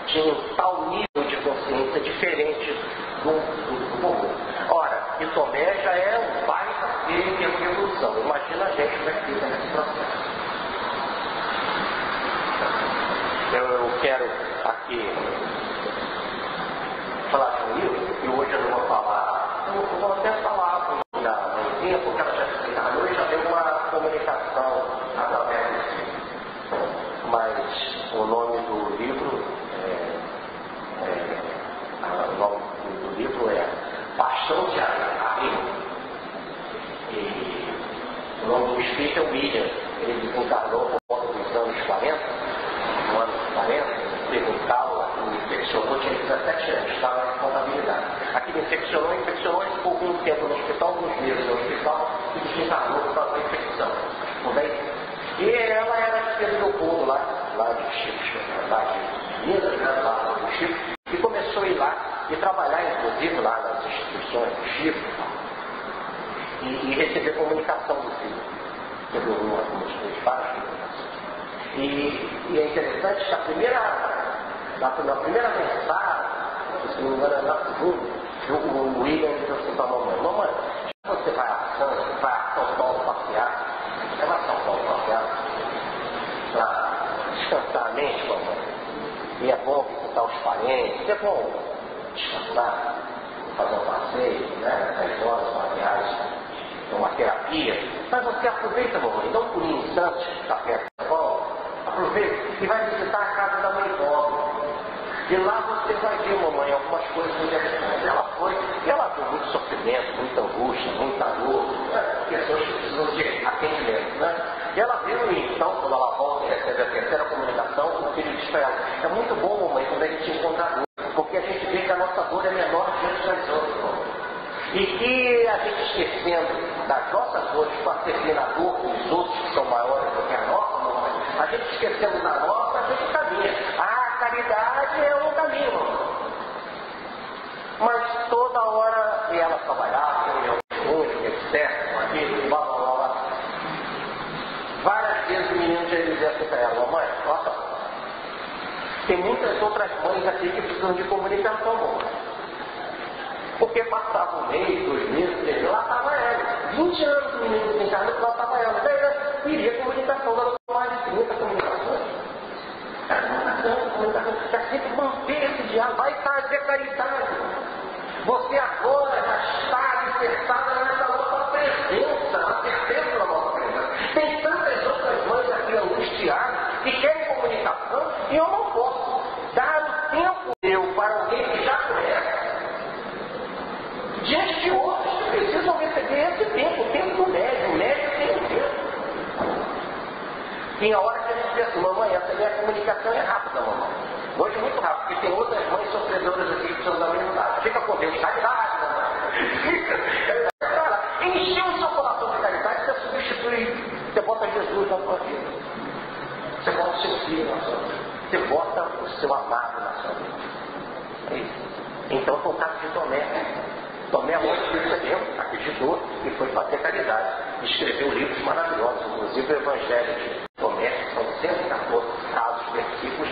Tinha um tal nível de consciência diferente do povo. Ora, e Tomé já é um baita ser em termos de evolução. Imagina a gente como é que fica nesse processo. Eu quero aqui falar de um livro, e hoje eu não vou falar, eu vou até falar na manhã, porque ela já explica à noite, já tem uma comunicação através desse livro. Mas o nome do livro é Paixão de Arrimo. E o nome do espírito é William. Ele desencarnou por volta dos anos 40, no ano 40, teve um calo, aquilo infeccionou, tinha 17 anos, estava em contabilidade. Aquilo infeccionou, ele ficou algum tempo no hospital, alguns meses no hospital, e desencarnou por causa da infecção. E ela era de Pedro Leopoldo, lá de Chico, lá de Minas, lá do Chico, e começou a ir lá e trabalhar, inclusive, lá nas instituições do Chico, e receber comunicação do filho. Teve algumas várias comunicações. E é interessante que na primeira mensagem, se não me engano, na segunda, o William disse assim para a mamãe, você vai a Santos, vai a São Paulo passear, você vai a São Paulo passear para descansar a mente, mamãe. E é bom visitar os parentes, é bom descansar, fazer um passeio, né? 10 horas, uma viagem. uma terapia, mas você aproveita, mamãe, não por um instante, está perto da escola, aproveita e vai visitar a casa da mãe pobre. E lá você vai ver, mamãe, algumas coisas que ela foi, e ela viu muito sofrimento, muita angústia, muita dor, né? Pessoas que precisam de atendimento, né? E ela viu, então, quando ela volta e recebe a terceira comunicação, o filho diz para ela: é muito bom, mamãe, quando a gente encontra dor, porque a gente vê que a nossa dor é menor diante das outras, mamãe. E que a gente esquecendo das nossas dores para servir na dor dos outros que são maiores do que a nossa, mamãe, a gente esquecendo da nossa, a gente caminha. A caridade é um caminho, mamãe. Mas toda hora ela trabalhava, reunião etc. Aquilo, blá blá blá. Várias vezes o menino já dizia assim para ela: mamãe, nossa, tem muitas outras mães aqui que precisam de comunicação, mamãe. Porque passava um mês, 2 meses, lá estava ela. 20 anos o menino desencarnado, lá estava ela. Daí ela queria comunicação, ela mais de 30 comunicações. Comunicação. Já tem que manter esse diálogo, vai fazer caridade. Você agora já está alicerçada nessa nossa presença, na certeza da nossa presença. Tem tantas outras mães aqui angustiadas que querem comunicação e eu não posso dar o tempo meu para alguém que já conhece. Diante de outros que precisam receber esse tempo, o tempo do médium. O médium tem um tempo. Tem a hora que a gente diz assim: mamãe, essa minha comunicação é rápida, mamãe. Hoje é muito rápido, porque tem outras mães sofredoras aqui que precisam da mesma idade. Fica com Deus, caridade, mamãe. Cara, encheu o seu coração de caridade, você substitui, você bota Jesus na sua vida. Você bota o seu filho na sua vida. Você bota o seu amado na sua vida. É isso. Então foi o caso de Tomé. Tomé hoje percebeu, acreditou e foi fazer caridade. Escreveu livros maravilhosos, inclusive o Evangelho de Tomé, são 114 casos, versículos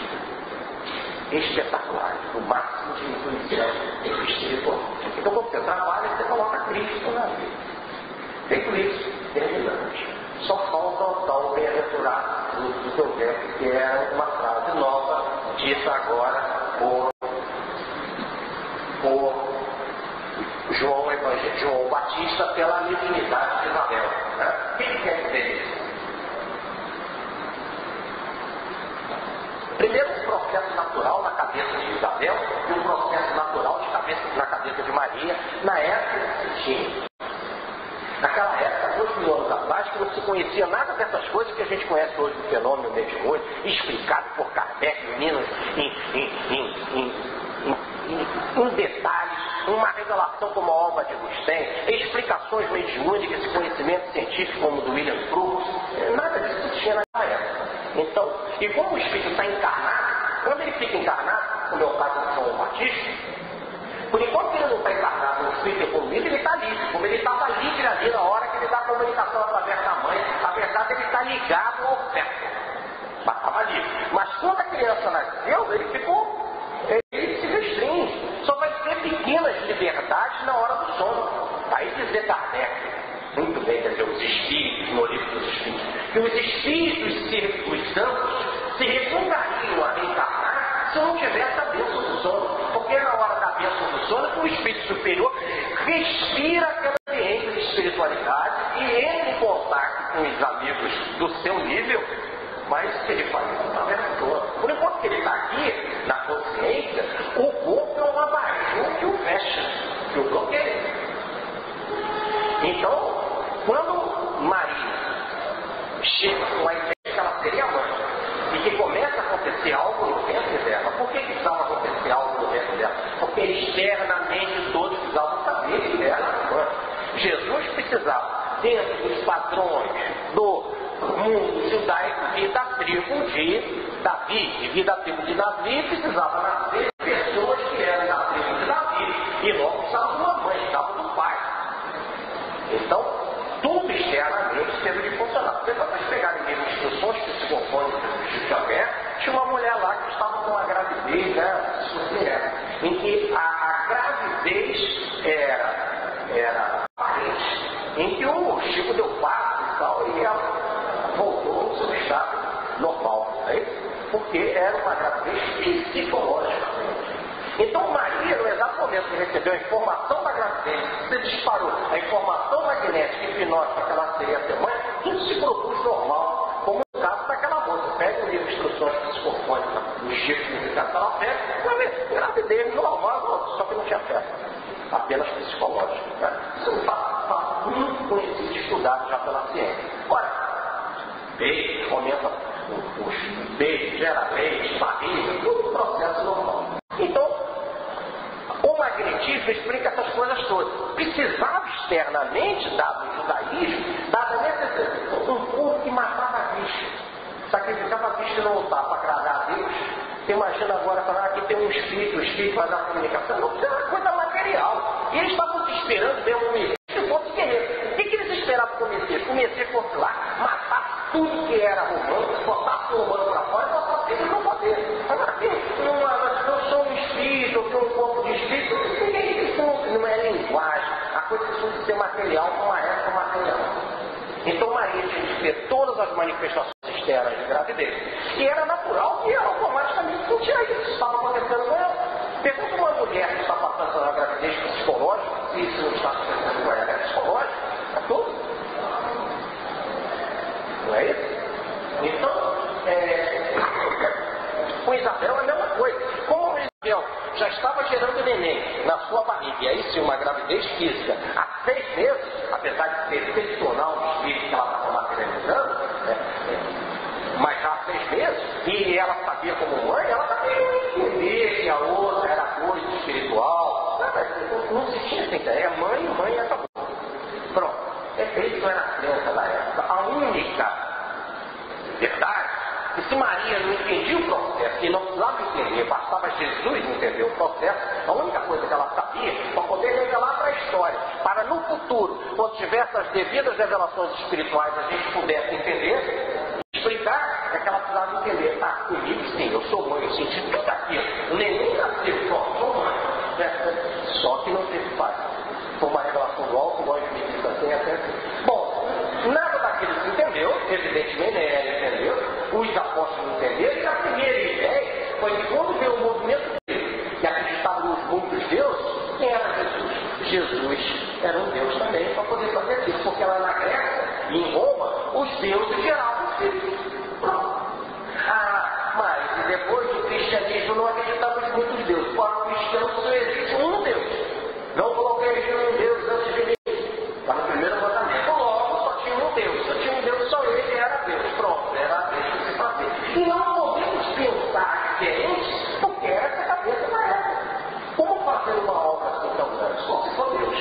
espetaculares, do máximo de intuição espiritual. Então quando você trabalha, você coloca Cristo na vida. Feito isso, terminamos. Só falta o tal bem-aventurado do teu verbo, que é uma frase nova, dita agora por João Batista pela mediunidade de Isabel. O que ele quer dizer isso? Primeiro, um processo natural na cabeça de Isabel e um processo natural na cabeça de Maria, na época que se tinha. Naquela época, 2.000 anos atrás, que não se conhecia nada dessas coisas que a gente conhece hoje do fenômeno mediúnico, explicado por Kardec, meninos em detalhes, uma revelação como a obra de Luz tem, explicações mediúnicas, esse conhecimento científico como o do William Crookes, nada disso tinha naquela época. Então, e como o espírito está encarnado, quando ele fica encarnado, como é o caso de João Batista, por enquanto ele não está encarnado no espírito evoluído, ele está livre, como ele estava livre ali na hora que ele dá a comunicação através da mãe, na verdade ele está ligado ao feto, mas estava livre. Mas quando a criança nasceu, ele se restringe, só vai ter pequenas liberdades na hora do sono. Aí dizer Kardec, muito bem, quer dizer, os espíritos, no livro dos espíritos, que os espíritos, os santos, se recusariam a reencarnar se não tivesse a bênção do sono. Porque na hora da bênção do sono, o espírito superior respira aquela ambiente de espiritualidade e entra em contato com os amigos do seu nível, mas se ele faz isso na verdade. Por enquanto que ele está aqui, na consciência, o corpo é uma barreira que o fecha, que o bloqueia. Então, quando Maria chega com a ideia que ela seria mãe e que começa a acontecer algo no ventre dela, por que precisava acontecer algo no ventre dela? Porque externamente todos precisavam saber que ela era mãe. Jesus precisava, dentro dos padrões do mundo judaico, vir da tribo de Davi. E vir da tribo de Davi precisava nascer pessoas que eram da tribo de Davi. E logo precisava de uma mãe, precisava do pai. Então, tudo externamente teve de funcionar. Porque quando vocês pegarem mesmo instruções que se compõem de Xavier, tinha uma mulher lá que estava com uma gravidez, né, em que a gravidez era aparente, em que o Chico deu passo e tal, e ela voltou ao seu estado normal, né? Porque era uma gravidez psicológica. Então Maria, no exato momento que recebeu a informação da gravidez, se disparou a informação magnética genética hipnótica para que ela seja ser mãe, tudo se produz normal, como no caso daquela moça. Pega o livro de instruções psicofônicas do Chico Musical que ela pega, vai ver gravidez normal, só que não tinha fé, apenas psicológica. Né? Isso é um fato muito conhecido e estudado já pela ciência. Ora, beijo, aumenta os beijos, gera leite, barriga, tudo processo normal. Então, o magnetismo explica essas coisas todas. Precisava externamente, dado o judaísmo, dada a necessidade, um povo que matava a bicho, sacrificava a bicho e não lutava para agradar a Deus. Você imagina agora falar aqui tem um espírito, o espírito faz a comunicação, não precisa de coisa material. E eles estavam se esperando ver o Messias que fosse guerreiro. O que eles esperavam com o Messias? Que o Messias fosse lá, matar tudo que era romano, botasse o romano para fora e botasse eles no poder. Agora, eu sou um espírito, eu sou um corpo de espírito, isso não é linguagem. A coisa precisa de ser material, uma época material. Então Maria tinha de ter todas as manifestações externas de gravidez. E era natural que ela automaticamente sentia isso. Estava acontecendo com ela. Pergunta uma mulher que está passando pela gravidez psicológica, se isso não está acontecendo com ela, é psicológico, é tudo. Não é isso? Então, com Isabel é a mesma coisa. Como Isabel já estava gerando neném na sua barriga, e aí sim uma gravidez física, há 6 meses, apesar de ser excepcional o espírito que ela estava materializando, mas já há 6 meses, e ela sabia como mãe, ela também entender que a outra era coisa espiritual. Não se tinha essa ideia, é mãe e acabou. Pronto. Isso era a crença da época. A única verdade que se Maria não entendia o processo e não precisava entender, bastava Jesus entender o processo, a única coisa que ela sabia para poder revelar para a história, para no futuro, quando tivesse as devidas revelações espirituais, a gente pudesse entender, explicar, é que ela precisava entender. Ah, comigo sim, eu sou mãe, eu senti tudo aquilo. O neném nasceu, sou mãe. Só que não teve pai. Foi uma revelação do alto, igual a gente assim, até assim. Bom, nada daquilo se entendeu, evidentemente ela entendeu, os apóstolos não entenderam, e a primeira ideia foi que quando veio o movimento dele, que acreditava nos mundos deuses, quem era Jesus? Jesus era um deus também, para poder fazer aquilo, porque lá na Grécia e em Roma, os deuses geravam filhos. Pronto. Mas depois do cristianismo não acreditava em muitos deuses. Para o cristão só existe um Deus. Não coloquei um Deus antes de mim. Está no primeiro mandamento. Logo, só tinha um Deus. Só tinha um Deus, só ele era Deus. Pronto, era Deus que se fazia. E não podemos pensar diferente, porque essa cabeça da época. Como fazer uma obra assim tão grande? Só se for Deus.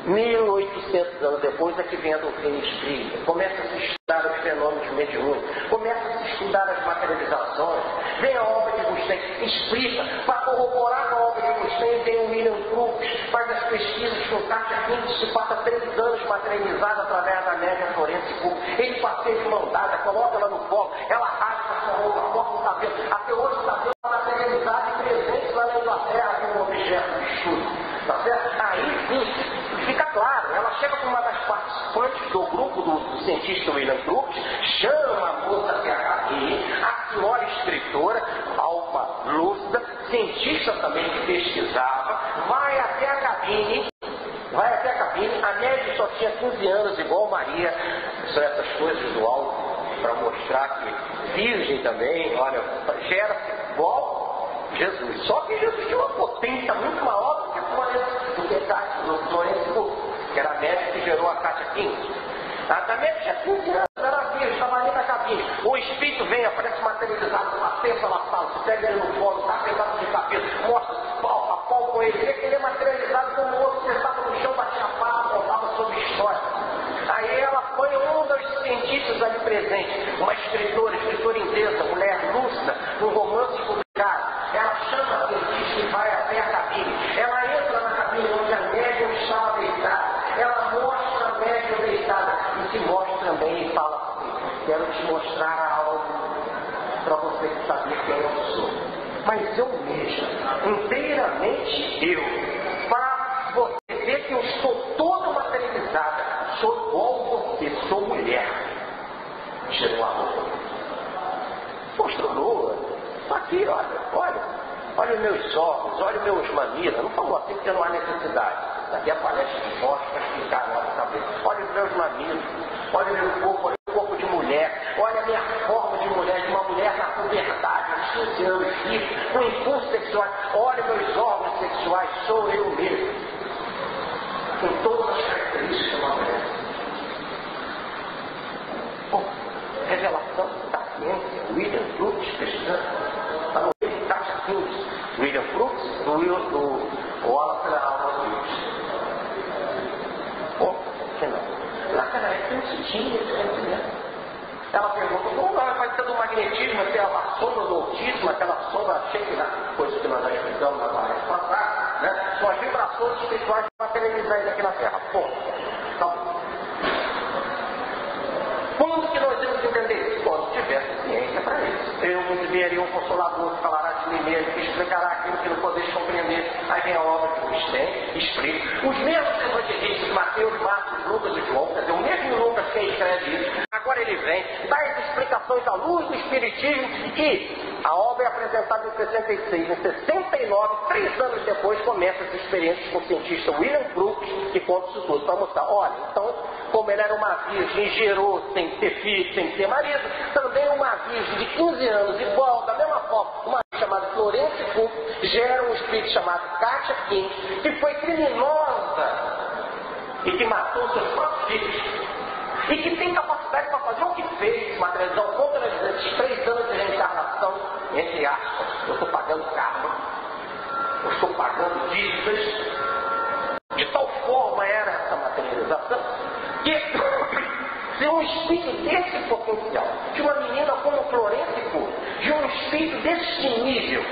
1800 anos depois é que vem a doutrina espírita. Começa a se estudar os fenômenos mediúnicos, começa a se estudar as materializações. Vem a obra de Agostinho, explica, para corroborar a obra de Agostinho, vem o William Crookes, faz as pesquisas com Kátia Quinto, se passa 3 anos materializado através da média Florence Cook. Ele passeia de mão dada, coloca ela no colo, ela rasga a sua roupa, corta o cabelo. Até hoje o cabelo está materializado e presente lá na Inglaterra como objeto de estudo. Tá certo? Aí sim, fica claro, ela chega com uma das participantes do grupo do cientista William Crookes, chama a moça PhD, a senhora escritora, alma lúcida, cientista também que pesquisava, vai até a cabine, a média só tinha 15 anos, igual Maria, são essas coisas do alto, para mostrar que virgem também, olha, gera-se igual Jesus. Só que Jesus tinha uma potência muito maior do que Florence Cook, que era a médica que gerou a Kátia Quinto. A médica tinha 15 anos, era virgem, estava ali na cabine. O espírito vem, aparece materializado, passeia pela sala, se pega ele no colo, dá pedaço de cabelo, mostra pau a pau com ele. Ele é materializado como o outro, sentava no chão, batia a pata, contava sobre história. Aí ela foi um dos cientistas ali presentes, uma escritora inglesa, mulher lúcida, um romance publicado. Ela chama a cientista e vai até a cabine. Ela entra na cabine onde a médium estava deitada. Ela mostra a médium deitada e se mostra também e fala assim: quero te mostrar algo para você saber quem eu sou. Mas eu mesma, inteiramente eu, para você ver que eu estou toda materializada, sou igual a você, sou mulher. Tirou a roupa, mostrou nua. Está aqui, olha os meus órgãos, olha os meus mamilos. Não falou assim porque não há necessidade. daqui aparece de fotos para explicar a nossa cabeça. Olha os meus mamilos, olha o meu corpo de mulher, olha a minha forma de mulher, de uma mulher na puberdade, aos 15 anos, com impulsos sexuais, olha meus órgãos sexuais, sou eu mesmo. Com todas as características de uma mulher. Revelação da ciência, William Crookes pesquisando, está no livro Caixa 15, William Crookes, do Wallace Alma naquela época não se tinha esse conhecimento. Ela pergunta, como vai ser do magnetismo, se é uma sombra do autismo, aquela sombra cheia, coisa que nós já explicamos na palestra passada, né? São as vibrações espirituais materializadas aqui na Terra. Ponto. Tá bom. Quando que nós temos que entender isso? Quando tivesse ciência para isso. Eu não enviaria um consolador que falará de mim mesmo, que explicará aquilo que não podeis compreender. Aí vem a obra que vos tem, explica. Os mesmos evangelistas, Mateus, Marcos, Lucas e João, quer dizer, o mesmo Lucas que escreve isso. Agora ele vem, dá as explicações à luz do Espiritismo e a obra é apresentada em 66. Em 69, 3 anos depois, começa as experiências com o cientista William Crookes, que conta isso tudo para mostrar. Olha, então, como ele era uma virgem, gerou sem ter filho, sem ter marido, também uma virgem de 15 anos, igual, da mesma forma, uma chamada Florence Cook, gera um espírito chamado Katia King, que foi criminosa e que matou seus próprios filhos. E que tem capacidade para fazer o que fez, materializar o contra esses 3 anos de reencarnação, entre aspas. Eu estou pagando karma, eu estou pagando dívidas. De tal forma era essa materialização, que se um espírito desse potencial, de uma menina como Florence Cook, de um espírito desse nível,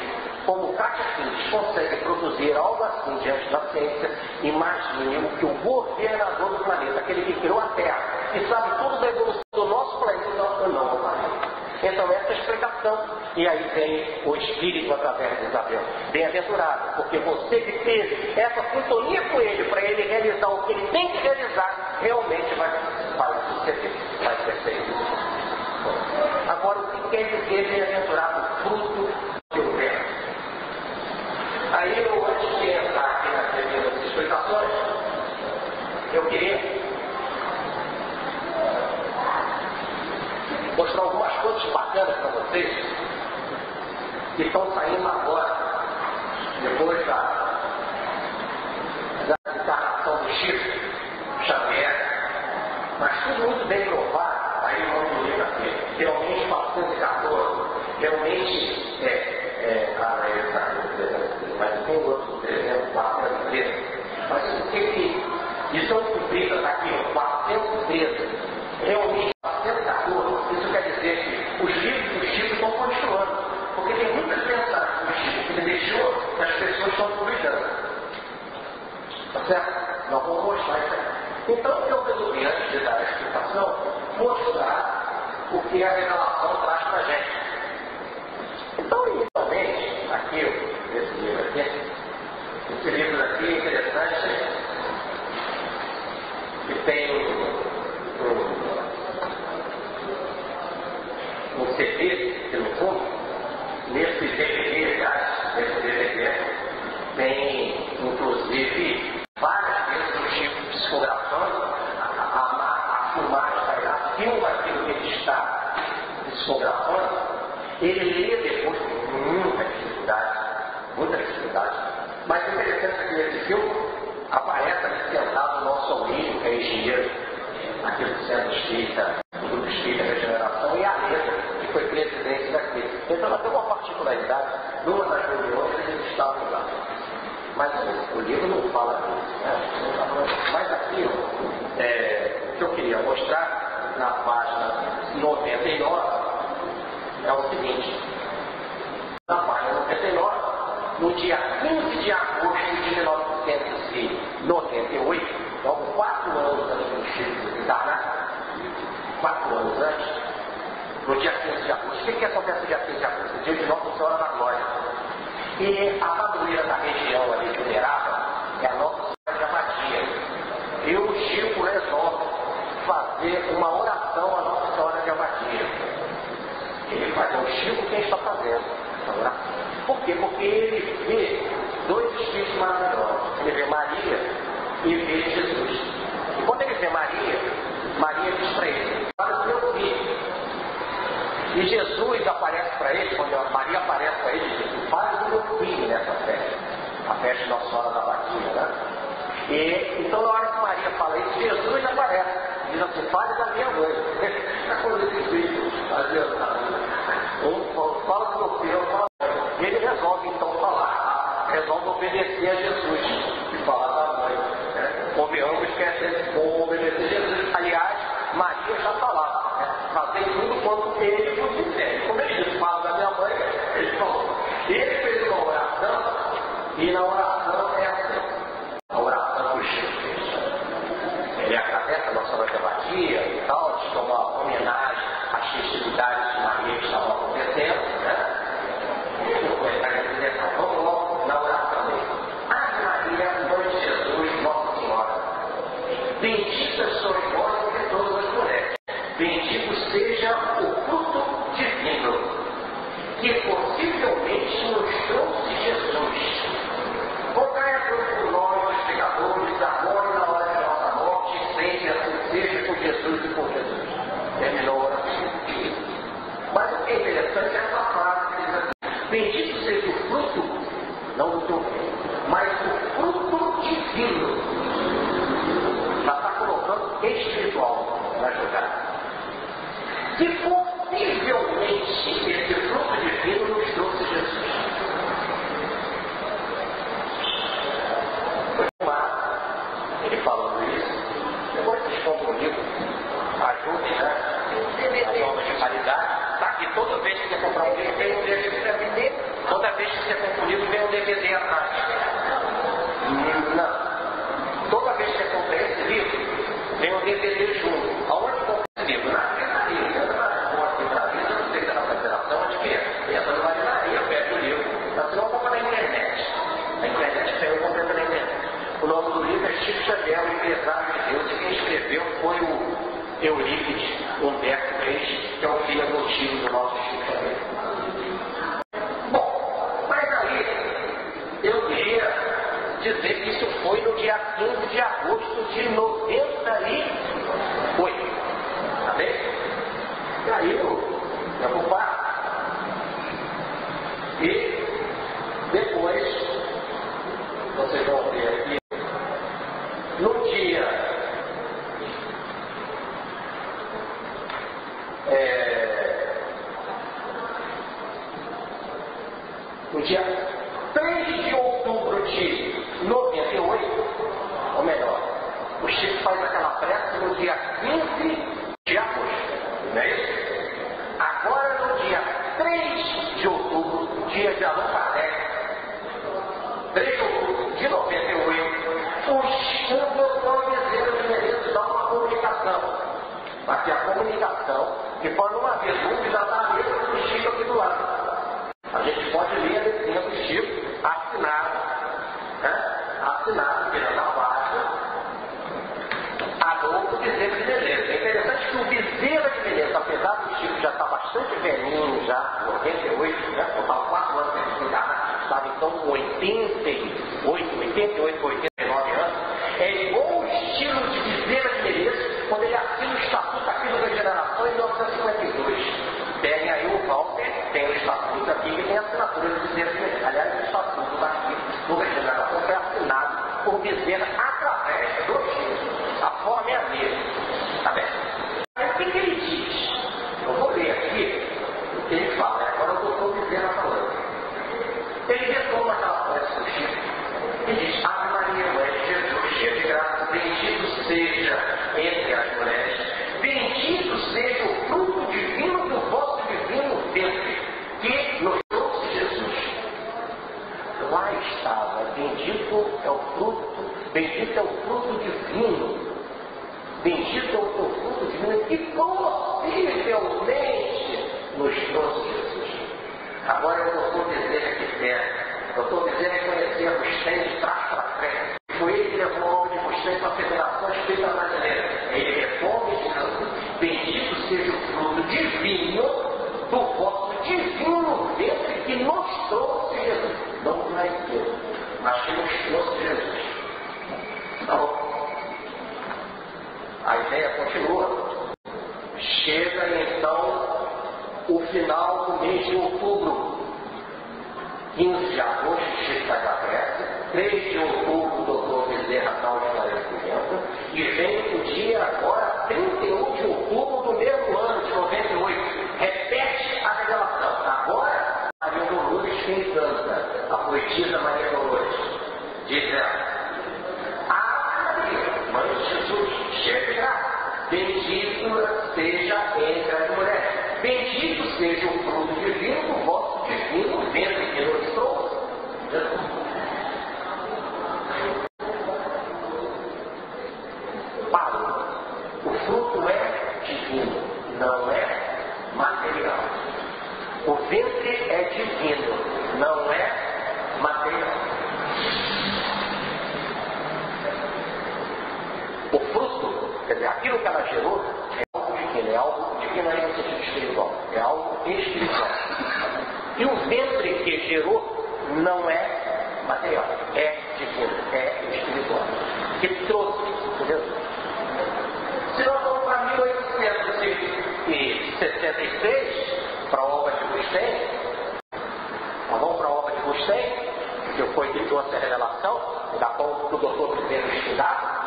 como Katia King, consegue produzir algo assim diante da ciência, imagine o que o governador do planeta, aquele que criou a Terra, e sabe tudo da evolução do nosso planeta, não planeta. Então essa é a explicação. E aí vem o Espírito através de Isabel. Bem-aventurado, porque você que teve essa sintonia com ele, para ele realizar o que ele tem que realizar, realmente vai suceder, vai ser feito. Agora, o que quer dizer bem-aventurado? Fruto do verbo. Aí eu, antes de entrar aqui nas devidas explicações, eu queria mostrar algumas coisas bacanas para vocês que estão saindo agora, depois da encarnação do Chico Xavier, mas tudo muito bem provado, aí no livro aqui, realmente 414, realmente mas tem outros, por exemplo, 413, mas o que estão cumpridas aqui, 413, realmente 414, isso quer dizer que os livros do Chico estão continuando, porque tem muitas mensagens do Chico que ele deixou que as pessoas estão publicando. Tá certo? Nós vamos mostrar isso aí. Então, eu resolvi, antes de dar a explicação, mostrar o que a revelação traz para a gente. Então, inicialmente, aqui, esse livro aqui é interessante, que tem um CD, que no fundo, nesse DVD, nesse DVD, tem, inclusive, várias vezes o Chico psicografando, a filmagem sai lá, filma aquilo que ele está psicografando, ele lê depois com muita dificuldade, mas o interessante é que nesse filme aparece ali sentado o nosso Aurélio, que é engenheiro, aqui do Centro Espírita, do Grupo Espírita Regeneração, e a letra, que foi presidente daqui. Então ela tem uma particularidade, numa das reuniões eles estavam lá. Mas o livro não fala disso, né? Mas aqui, o que eu queria mostrar, na página 99, é o seguinte. Na página 99, no dia 15 de agosto de 1998, então 4 anos antes do Chico desencarnar, 4 anos antes, no dia 15 de agosto. O que acontece no dia 15 de agosto? O dia de Nossa Senhora da Glória. E a padroeira da região ali de Uberaba é a Nossa Senhora de Abadia. E o Chico resolve fazer uma oração à Nossa Senhora de Abadia. Ele faz o Chico quem está fazendo essa oração. Por quê? Porque ele vê 2 espíritos maravilhosos. Ele vê Maria e vê Jesus. E quando ele vê Maria, Maria diz para ele: fala do meu filho. E Jesus aparece para ele, quando Maria aparece para ele, diz: fala do meu filho nessa festa. A festa de Nossa Senhora da Batismo, né? E então, na hora que Maria fala isso, Jesus aparece. Diz assim: fale da minha mãe. Quando ele diz, fala do meu filho, fala. E ele resolve então falar, resolve obedecer a Jesus e falar da mãe. Convenhamos que é bom obedecer a Jesus. Aliás, Maria já falava, fazer tudo quanto ele vos disser. Como ele disse: fala da minha mãe, ele falou. Ele fez uma oração, e na oração é assim: a oração do Jesus. Ele agradece a Nossa Senhora da Batia e tal, diz que é uma homenagem às festividades de Maria que estavam acontecendo, né? Vamos logo na oração dele. Ave Maria, Mãe de Jesus, Nossa Senhora, bendita sois vós entre todas as mulheres, bendito seja o fruto divino, que possivelmente nos trouxe Jesus. Rogai a Deus por nós, os pecadores, agora e na hora de nossa morte, sempre assim seja por Jesus e por Jesus. Terminou a oração. Mas o que é interessante é essa frase que diz assim: bendito seja o fruto, não do teu filho, mas o fruto divino. Já está colocando espiritual na jogada. Que possivelmente esse fruto divino nos trouxe Jesus. Ele falando isso, depois vocês compram o livro, ajudem, né? As obras de caridade, tá? E toda vez que você comprar um livro, vem um DVD. Toda vez que você compra um livro, vem um DVD atrás. Não. Toda vez que você compra esse livro, vem um DVD junto. Aonde compra esse livro? Na livraria. Não sei se é na federação, onde que é. Entra numa livraria, pede o livro. Mas você não compra na internet. Na internet tem um compra na internet. O nome do livro é Chico Xavier, o Empresário de Deus, e quem escreveu foi o Eurípides Humberto Reis, que é o filho adotivo do nosso Chico Xavier. Bom, mas aí eu queria dizer que isso foi no dia 15 de agosto de 98. Tá bem? E aí eu vou parar. E depois vocês vão ver aqui. No dia no dia 3 de outubro de 98, ou melhor, o Chico faz aquela prece no dia 15 de agosto, não é isso? Agora no dia 3 de outubro, dia de Allan Kardec, 3 de outubro de 98, o doutor Bezerra de Menezes dá uma comunicação. Aqui a comunicação, que pode não haver dúvida da letra do Chico aqui do lado. A gente pode ler a letrinha do Chico, assinado, né? Assinado pela Navarra, Adolfo Bezerra de Menezes. É interessante que o Bezerra de Menezes, apesar do Chico já estar bastante velhinho, já 98, né? Faltava 4 anos para ele chegar, estava então com 88, 89 anos. É igual o estilo de Bezerra de Menezes quando ele assina o Estatuto aqui da Regeneração em 1952. Peguem aí o Walter, tem o Estatuto aqui que tem a assinatura de Bezerra de Menezes. Aliás, o Estatuto daqui do Regeneração foi assinado por Bezerra através do Chico. A forma é a mesma. Tá bem? Aí o que ele diz? Eu vou ler aqui o que ele fala. Agora o doutor Bezerra falando. Ele retoma aquela prece do Chico e diz: Ave Maria, Mãe de Jesus, cheia de graça, bendito seja entre as mulheres, bendito seja o fruto divino do vosso divino ventre, que nos trouxe Jesus. Lá estava, bendito é o fruto divino, bendito é o teu fruto divino, que possivelmente nos trouxe Jesus. Agora eu não estou dizendo aqui perto. Eu estou dizendo que conhecer Agostinho de trás para frente. Foi ele que levou a obra de Agostinho para a Federação Espírita Brasileira. Ele reforma e diz: bendito seja o fruto divino do vosso divino ventre que nos trouxe Jesus. Não nasceu, mas que nos trouxe Jesus. Então, a ideia continua. Chega então o final do mês de outubro. 15 de agosto, o Chico sai da Grécia. 3 de outubro, o doutor Bezerra dá o esclarecimento. E vem o dia agora, 31 de outubro do mesmo ano, de 98. Repete a revelação. Agora, Maria Dolores quem canta, a poetisa Maria Dolores, diz ela: a Maria, mãe de Jesus, cheia de graça, bendita seja entre as mulheres. Bendito seja o fruto divino do vosso divino ventre que nos trouxe. Paulo, o fruto é divino, não é material. O ventre é divino, não é material. O fruto, quer dizer, aquilo que ela gerou, é algo divino aí no sentido espiritual, é algo espiritual. E o ventre que gerou não é material, é divino, é espiritual. Que trouxe, entendeu? Se nós vamos para 1866, para a obra de Agostinho, nós vamos para a obra de Agostinho, que foi que trouxe a revelação, da qual o doutor primeiro estudava,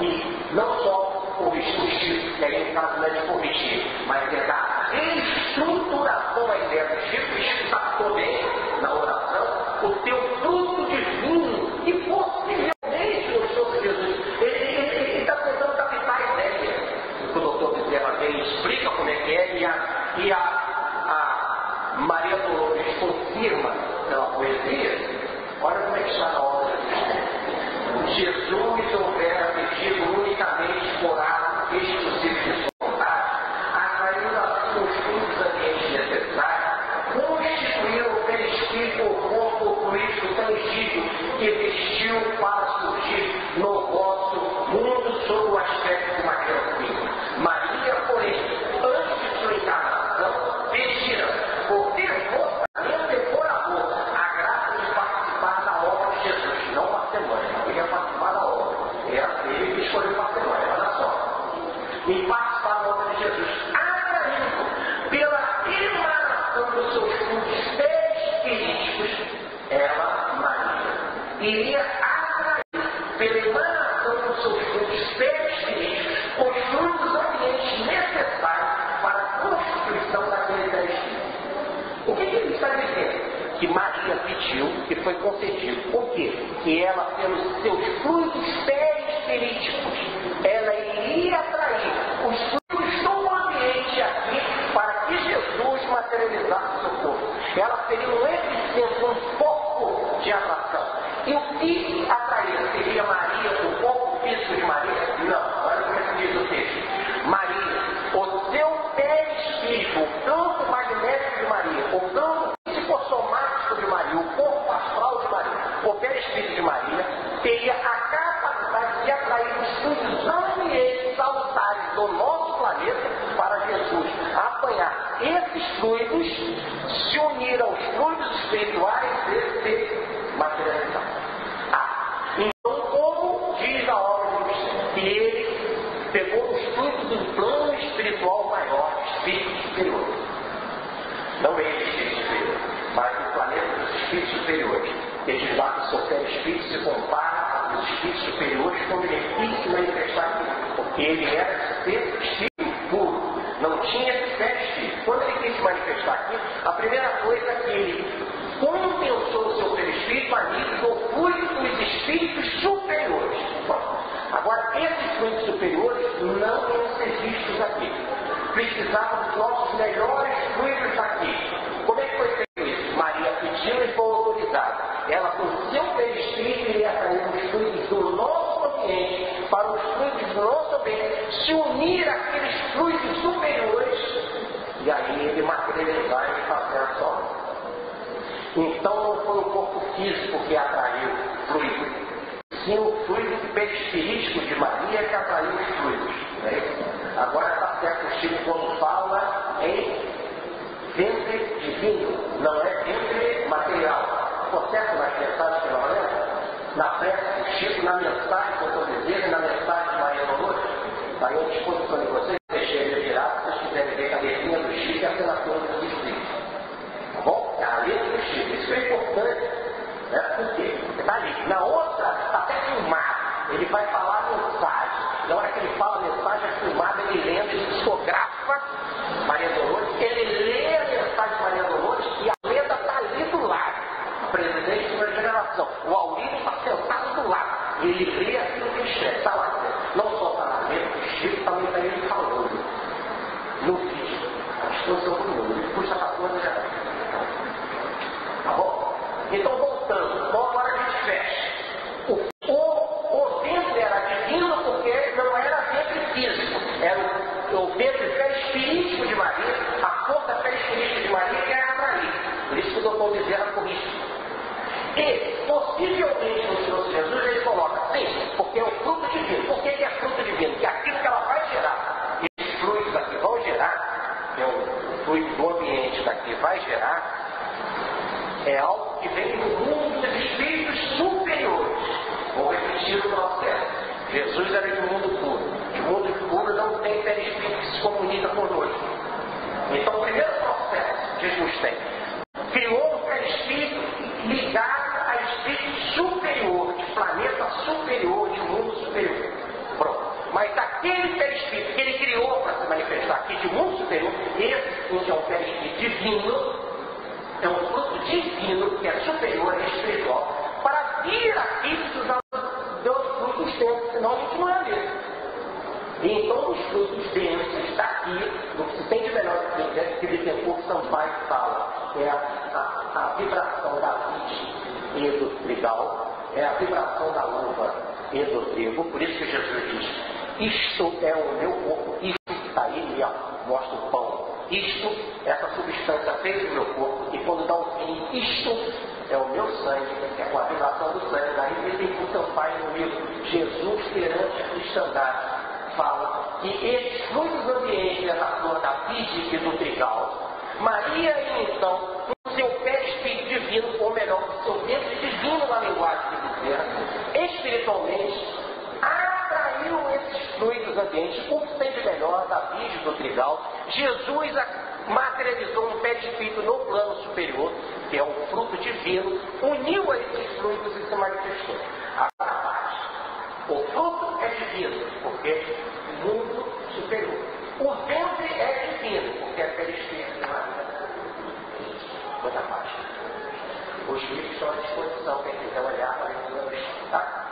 e não só corrigir, que aí no caso não é de corrigir, mas é da reestruturação da ideia do Chico, destacou bem na oração, o teu fruto divino, e possivelmente no Senhor Jesus. Ele está tentando captar a ideia. O doutor Bezerra vem e explica como é que é, e a Maria Dolores confirma pela poesia. Olha como é que está na obra de Jesus houvera pedido unicamente por ato exclusivo de sua vontade, atraindo assim os frutos ambientes necessários, constituíram o perispírito ou corpo fluídico tangível que vestiu para surgir no vosso mundo sob o aspecto de uma criancinha. Maria, porém, antes de sua encarnação, pedira, por devotamento e por amor, a graça de participar da obra de Jesus, não para ser mãe, não queria participar da obra. Era ele que escolheu para ser mãe, olha só. E participar da obra de Jesus, atraído pela emanação dos seus frutos espíritos, ela, Maria, iria atrair pela emanação dos seus frutos espíritos os frutos ambientes necessários para a constituição daquele perispírito. O que ele está dizendo? Que Maria pediu e foi concedido. Por quê? Que ela, pelos seus fluidos perispiríticos, ela iria atrair os fluidos do ambiente aqui para que Jesus materializasse o seu corpo. Ela seria um epicentro, um foco de atração. E o que atraía? Seria Maria, o corpo físico de Maria? Não. Olha como é que diz o texto. Maria, o seu perispírito, o campo magnético de Maria, o campo psicossomático de Maria, o corpo astral de Maria, o perispírito de Maria, teria a capacidade de atrair os fluidos ambientes salutares do nosso planeta para Jesus apanhar esses fluidos, se unir aos fluidos espirituais e ser materializados. Então, como diz a obra de Agostinho, que ele pegou os fluidos do plano espiritual maior, espírito superior. Não ele, espírito superior, mas o planeta dos espíritos superiores. Ele diz lá que o seu perispírito se compara aos espíritos superiores quando ele quis se manifestar aqui, porque ele era espírito puro, não tinha esse perispírito. Quando ele quis se manifestar aqui, a primeira coisa que ele compensou o seu perispírito a nível do fluido dos espíritos superiores. Bom, agora, esses fluidos superiores não iam ser vistos aqui. Precisavam dos nossos melhores fluidos aqui. Como é que foi feito isso? Maria pediu e foi autorizada. Ela, com o seu perispírito, iria atrair os fluidos do nosso ambiente para os fluidos do nosso ambiente, se unir àqueles fluidos superiores e aí ele materializar e fazer a sua obra. Então não foi o corpo físico que atraiu o fluido, sim o fluido perispirítico de Maria que atraiu os fluidos. Né? Agora está certo o Chico quando fala em ventre divino, não é ventre material. Ficou certo nas mensagens que nós lemos? Na prece do Chico, na mensagem que eu estou dizendo, na mensagem de Maria Dolores, está aí à disposição de vocês, deixei ele virar, se vocês quiserem ver a letrinha do Chico e a assinatura do Espírito. Tá bom? É a letra do Chico. Isso é importante. Né? Por quê? Porque está ali. Na outra, está até filmado. Ele vai falar a mensagem. Na hora que ele fala a mensagem, é filmada, ele lendo, ele psicografa Maria Dolores, ele lê a mensagem de Maria Dolores e a letra está ali do lado. Presidente de uma geração. O Aurélio está sentado do lado. Ele lê aquilo que ele escreve. Está lá. Não só está na letra do Chico, também está ele falando. No vídeo. A disposição do mundo. Ele puxa a coisa já. Tá bom? Então, voltando. Então, agora a gente fecha. O ventre era divino porque não era ventre físico. Era o ventre perispiritual de Maria, a força perispiritual de Maria que era atrair. Por isso que o doutor Bezerra corrige. E, possivelmente, no Senhor Jesus, ele coloca, sim, porque é o fruto divino. Por que é fruto divino? Porque aquilo que ela vai gerar, esses fluidos aqui vão gerar, que é o fluido do ambiente daqui vai gerar, é algo que vem do mundo dos espíritos superiores. Vou repetir o processo. Jesus era de mundo puro. De mundo puro não tem perispírito que se comunica conosco. Então, o primeiro processo que Jesus tem, criou um perispírito ligado a espírito superior, de planeta superior, de mundo superior. Pronto. Mas aquele perispírito que ele criou para se manifestar aqui de mundo superior, esse sim é um perispírito divino, é um fruto divino que é superior e espiritual, para vir aqui precisar dos frutos densos, senão a gente não é mesmo. E então os frutos densos daqui, no que se tem de melhor que Bittencourt Sampaio fala, é a vibração da vide e do trigal, é a vibração da uva e do trigo. Por isso que Jesus diz, isto é o meu corpo, isto que está aí, ó, mostra o pão. Isto, essa substância fez o meu corpo, e quando dá um fim, isto é o meu sangue, é com a vibração do sangue. Daí Bittencourt Sampaio no livro Jesus perante a cristandade fala que esses frutos ambientes dessa flor da vide e do trigal, Maria então, no seu perispírito divino, ou melhor, no seu ventre divino na linguagem de Bezerra, espiritualmente, atraiu esses fluidos ambientes, o que tem de melhor da vide e do trigal. Jesus materializou um perispírito no plano superior, que é um fruto divino, uniu a esses fluidos e se manifestou. O fruto é divino, porque é mundo superior. O ventre é divino, porque é perispírito de Maria. Outra página. Os livros estão à disposição, quem quiser olhar para esse tá?